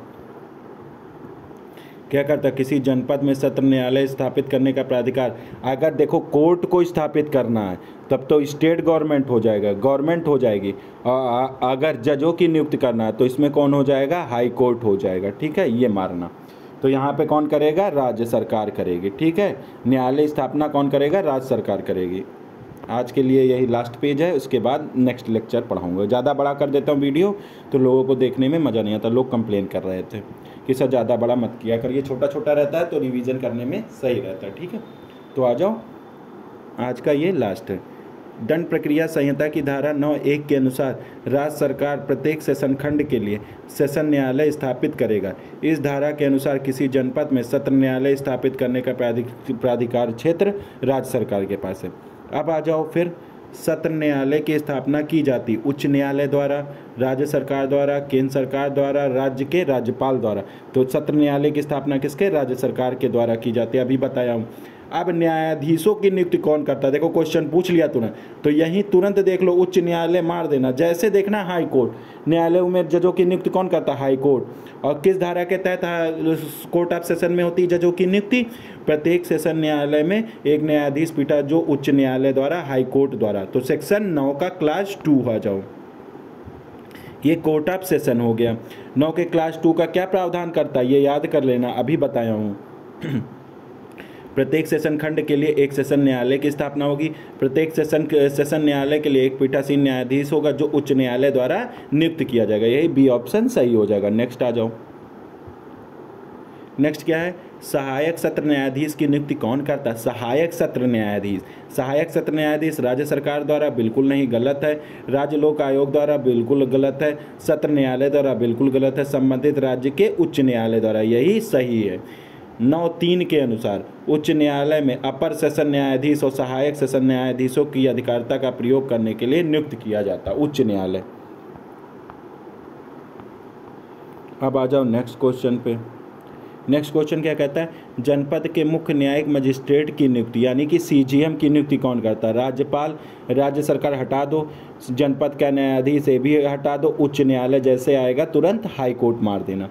क्या करता? किसी जनपद में सत्र न्यायालय स्थापित करने का प्राधिकार, अगर देखो कोर्ट को स्थापित करना है तब तो स्टेट गवर्नमेंट हो जाएगा, गवर्नमेंट हो जाएगी। और अगर जजों की नियुक्ति करना है तो इसमें कौन हो जाएगा? हाई कोर्ट हो जाएगा। ठीक है, ये मारना। तो यहाँ पे कौन करेगा? राज्य सरकार करेगी। ठीक है, न्यायालय स्थापना कौन करेगा? राज्य सरकार करेगी। आज के लिए यही लास्ट पेज है, उसके बाद नेक्स्ट लेक्चर पढ़ाऊँगा। ज़्यादा बड़ा कर देता हूँ वीडियो तो लोगों को देखने में मज़ा नहीं आता। लोग कंप्लेन कर रहे थे कि सर ज़्यादा बड़ा मत किया करिए, छोटा छोटा रहता है तो रिवीजन करने में सही रहता है। ठीक है, तो आ जाओ, आज का ये लास्ट है। दंड प्रक्रिया संहिता की धारा 9(1) के अनुसार राज्य सरकार प्रत्येक सेशन खंड के लिए सेशन न्यायालय स्थापित करेगा। इस धारा के अनुसार किसी जनपद में सत्र न्यायालय स्थापित करने का प्राधिकार क्षेत्र राज्य सरकार के पास है। अब आ जाओ फिर, सत्र न्यायालय की स्थापना की जाती उच्च न्यायालय द्वारा, राज्य सरकार द्वारा, केंद्र सरकार द्वारा, राज्य के राज्यपाल द्वारा। तो सत्र न्यायालय की स्थापना किसके? राज्य सरकार के द्वारा की जाती है, अभी बताया हूँ। अब न्यायाधीशों की नियुक्ति कौन करता है? देखो क्वेश्चन पूछ लिया तुरंत, तो यहीं तुरंत देख लो, उच्च न्यायालय मार देना। जैसे देखना हाई कोर्ट। न्यायालयों में जजों की नियुक्ति कौन करता है? High court. और किस धारा के तहत कोर्ट ऑफ सेशन में होती है जजों की नियुक्ति? प्रत्येक सेशन न्यायालय में एक न्यायाधीश पीटा जो उच्च न्यायालय द्वारा, हाई कोर्ट द्वारा। तो सेक्शन 9 का क्लास 2 आ जाओ, ये कोर्ट ऑफ सेशन हो गया। 9 के क्लास 2 का क्या प्रावधान करता है ये याद कर लेना, अभी बताया हूँ। प्रत्येक सेशन खंड के लिए एक सेशन न्यायालय की स्थापना होगी। प्रत्येक सेशन न्यायालय के लिए एक पीठासीन न्यायाधीश होगा जो उच्च न्यायालय द्वारा नियुक्त किया जाएगा। यही बी ऑप्शन सही हो जाएगा। नेक्स्ट आ जाओ। नेक्स्ट क्या है? सहायक सत्र न्यायाधीश की नियुक्ति कौन करता है? सहायक सत्र न्यायाधीश। सहायक सत्र न्यायाधीश राज्य सरकार द्वारा, बिल्कुल नहीं, गलत है। राज्य लोक आयोग द्वारा, बिल्कुल गलत है। सत्र न्यायालय द्वारा, बिल्कुल गलत है। संबंधित राज्य के उच्च न्यायालय द्वारा, यही सही है। 9(3) के अनुसार उच्च न्यायालय में अपर सेशन न्यायाधीश और सहायक सेशन न्यायाधीशों की अधिकारिता का प्रयोग करने के लिए नियुक्त किया जाता उच्च न्यायालय। अब आ जाओ नेक्स्ट क्वेश्चन पे। नेक्स्ट क्वेश्चन क्या कहता है? जनपद के मुख्य न्यायिक मजिस्ट्रेट की नियुक्ति यानी कि CGM की नियुक्ति कौन करता है? राज्यपाल। राज्य सरकार हटा दो, जनपद का न्यायाधीश ये भी हटा दो, उच्च न्यायालय जैसे आएगा तुरंत हाई कोर्ट मार देना।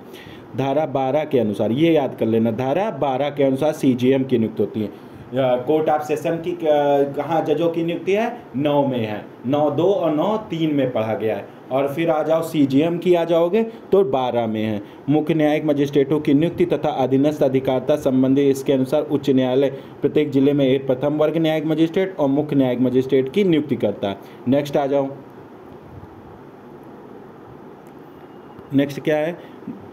धारा 12 के अनुसार, ये याद कर लेना, धारा 12 के अनुसार CGM की नियुक्ति होती है। कोर्ट ऑफ सेशन की कहाँ जजों की नियुक्ति है, 9 में है, 9(2) और 9(3) में पढ़ा गया है। और फिर आ जाओ CGM की आ जाओगे तो 12 में है। मुख्य न्यायिक मजिस्ट्रेटों की नियुक्ति तथा अधीनस्थ अधिकारिता संबंधी इसके अनुसार उच्च न्यायालय प्रत्येक जिले में एक प्रथम वर्ग न्यायिक मजिस्ट्रेट और मुख्य न्यायिक मजिस्ट्रेट की नियुक्ति करता है। नेक्स्ट आ जाओ, नेक्स्ट क्या है,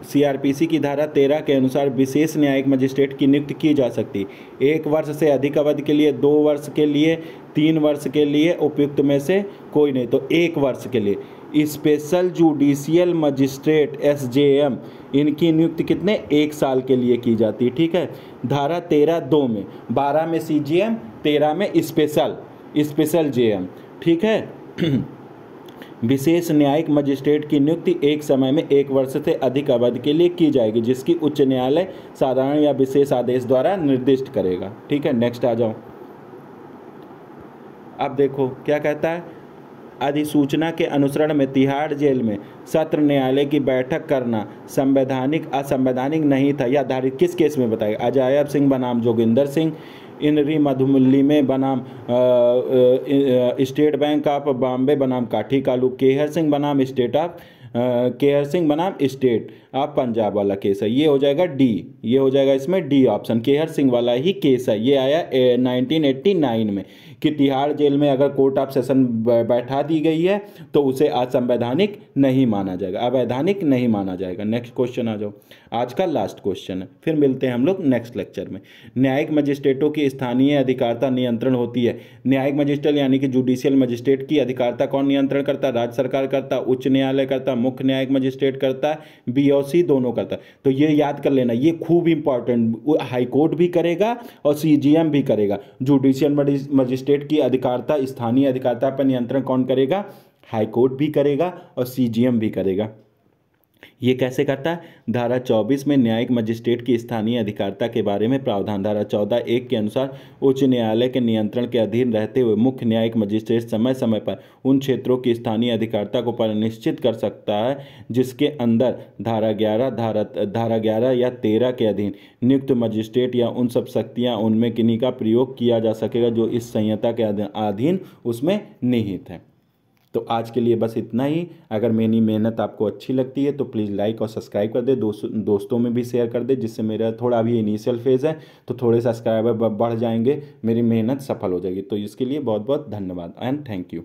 CRPC की धारा 13 के अनुसार विशेष न्यायिक मजिस्ट्रेट की नियुक्ति की जा सकती है 1 वर्ष से अधिक अवधि के लिए, 2 वर्ष के लिए, 3 वर्ष के लिए, उपयुक्त में से कोई नहीं। तो 1 वर्ष के लिए स्पेशल जुडिशियल मजिस्ट्रेट SJM इनकी नियुक्ति कितने, 1 साल के लिए की जाती है। ठीक है, धारा 13(2) में, 12 में CGM, 13 में स्पेशल JM। ठीक है विशेष न्यायिक मजिस्ट्रेट की नियुक्ति एक समय में 1 वर्ष से अधिक अवधि के लिए की जाएगी, जिसकी उच्च न्यायालय साधारण या विशेष आदेश द्वारा निर्दिष्ट करेगा। ठीक है, नेक्स्ट आ जाओ। अब देखो क्या कहता है, अधिसूचना के अनुसरण में तिहाड़ जेल में सत्र न्यायालय की बैठक करना संवैधानिक असंवैधानिक नहीं था। यह धारित किस केस में बताएगा, अजायब सिंह बनाम जोगिंदर सिंह, इनरी मधुमल्ली में बनाम स्टेट बैंक ऑफ बॉम्बे बनाम काठी कालू, केहर सिंह बनाम स्टेट ऑफ पंजाब वाला केस है। ये हो जाएगा डी, ये हो जाएगा इसमें डी ऑप्शन, केहर सिंह वाला ही केस है। ये आया 1989 में कि तिहाड़ जेल में अगर कोर्ट ऑफ सेशन बैठा दी गई है तो उसे असंवैधानिक नहीं माना जाएगा, अवैधानिक नहीं माना जाएगा। नेक्स्ट क्वेश्चन आ जाओ, आज का लास्ट क्वेश्चन है, फिर मिलते हैं हम लोग नेक्स्ट लेक्चर में। न्यायिक मजिस्ट्रेटों की स्थानीय अधिकारिता नियंत्रण होती है। न्यायिक मजिस्ट्रेट यानी कि जुडिशियल मजिस्ट्रेट की अधिकारिता कौन नियंत्रण करता है, राज्य सरकार करता है, उच्च न्यायालय करता है, मुख्य न्यायिक मजिस्ट्रेट करता है, B और C दोनों करता है। तो ये याद कर लेना, ये खूब इंपॉर्टेंट, हाई कोर्ट भी करेगा और CGM भी करेगा। जुडिशियल मजिस्ट्रेट की अधिकारिता, स्थानीय अधिकारिता पर नियंत्रण कौन करेगा, हाई कोर्ट भी करेगा और CGM भी करेगा। ये कैसे करता है, धारा 24 में न्यायिक मजिस्ट्रेट की स्थानीय अधिकारिता के बारे में प्रावधान। धारा 14(1) के अनुसार उच्च न्यायालय के नियंत्रण के अधीन रहते हुए मुख्य न्यायिक मजिस्ट्रेट समय समय पर उन क्षेत्रों की स्थानीय अधिकारिता को परिनिश्चित कर सकता है जिसके अंदर धारा 11 या 13 के अधीन नियुक्त मजिस्ट्रेट या उन सब शक्तियाँ उनमें किन्हीं का प्रयोग किया जा सकेगा जो इस संहिता के अधीन उसमें निहित है। तो आज के लिए बस इतना ही। अगर मेरी मेहनत आपको अच्छी लगती है तो प्लीज़ लाइक और सब्सक्राइब कर दे, दोस्तों में भी शेयर कर दे, जिससे मेरा थोड़ा अभी इनिशियल फेज़ है तो थोड़े सब्सक्राइबर बढ़ जाएंगे, मेरी मेहनत सफल हो जाएगी। तो इसके लिए बहुत बहुत धन्यवाद एंड थैंक यू।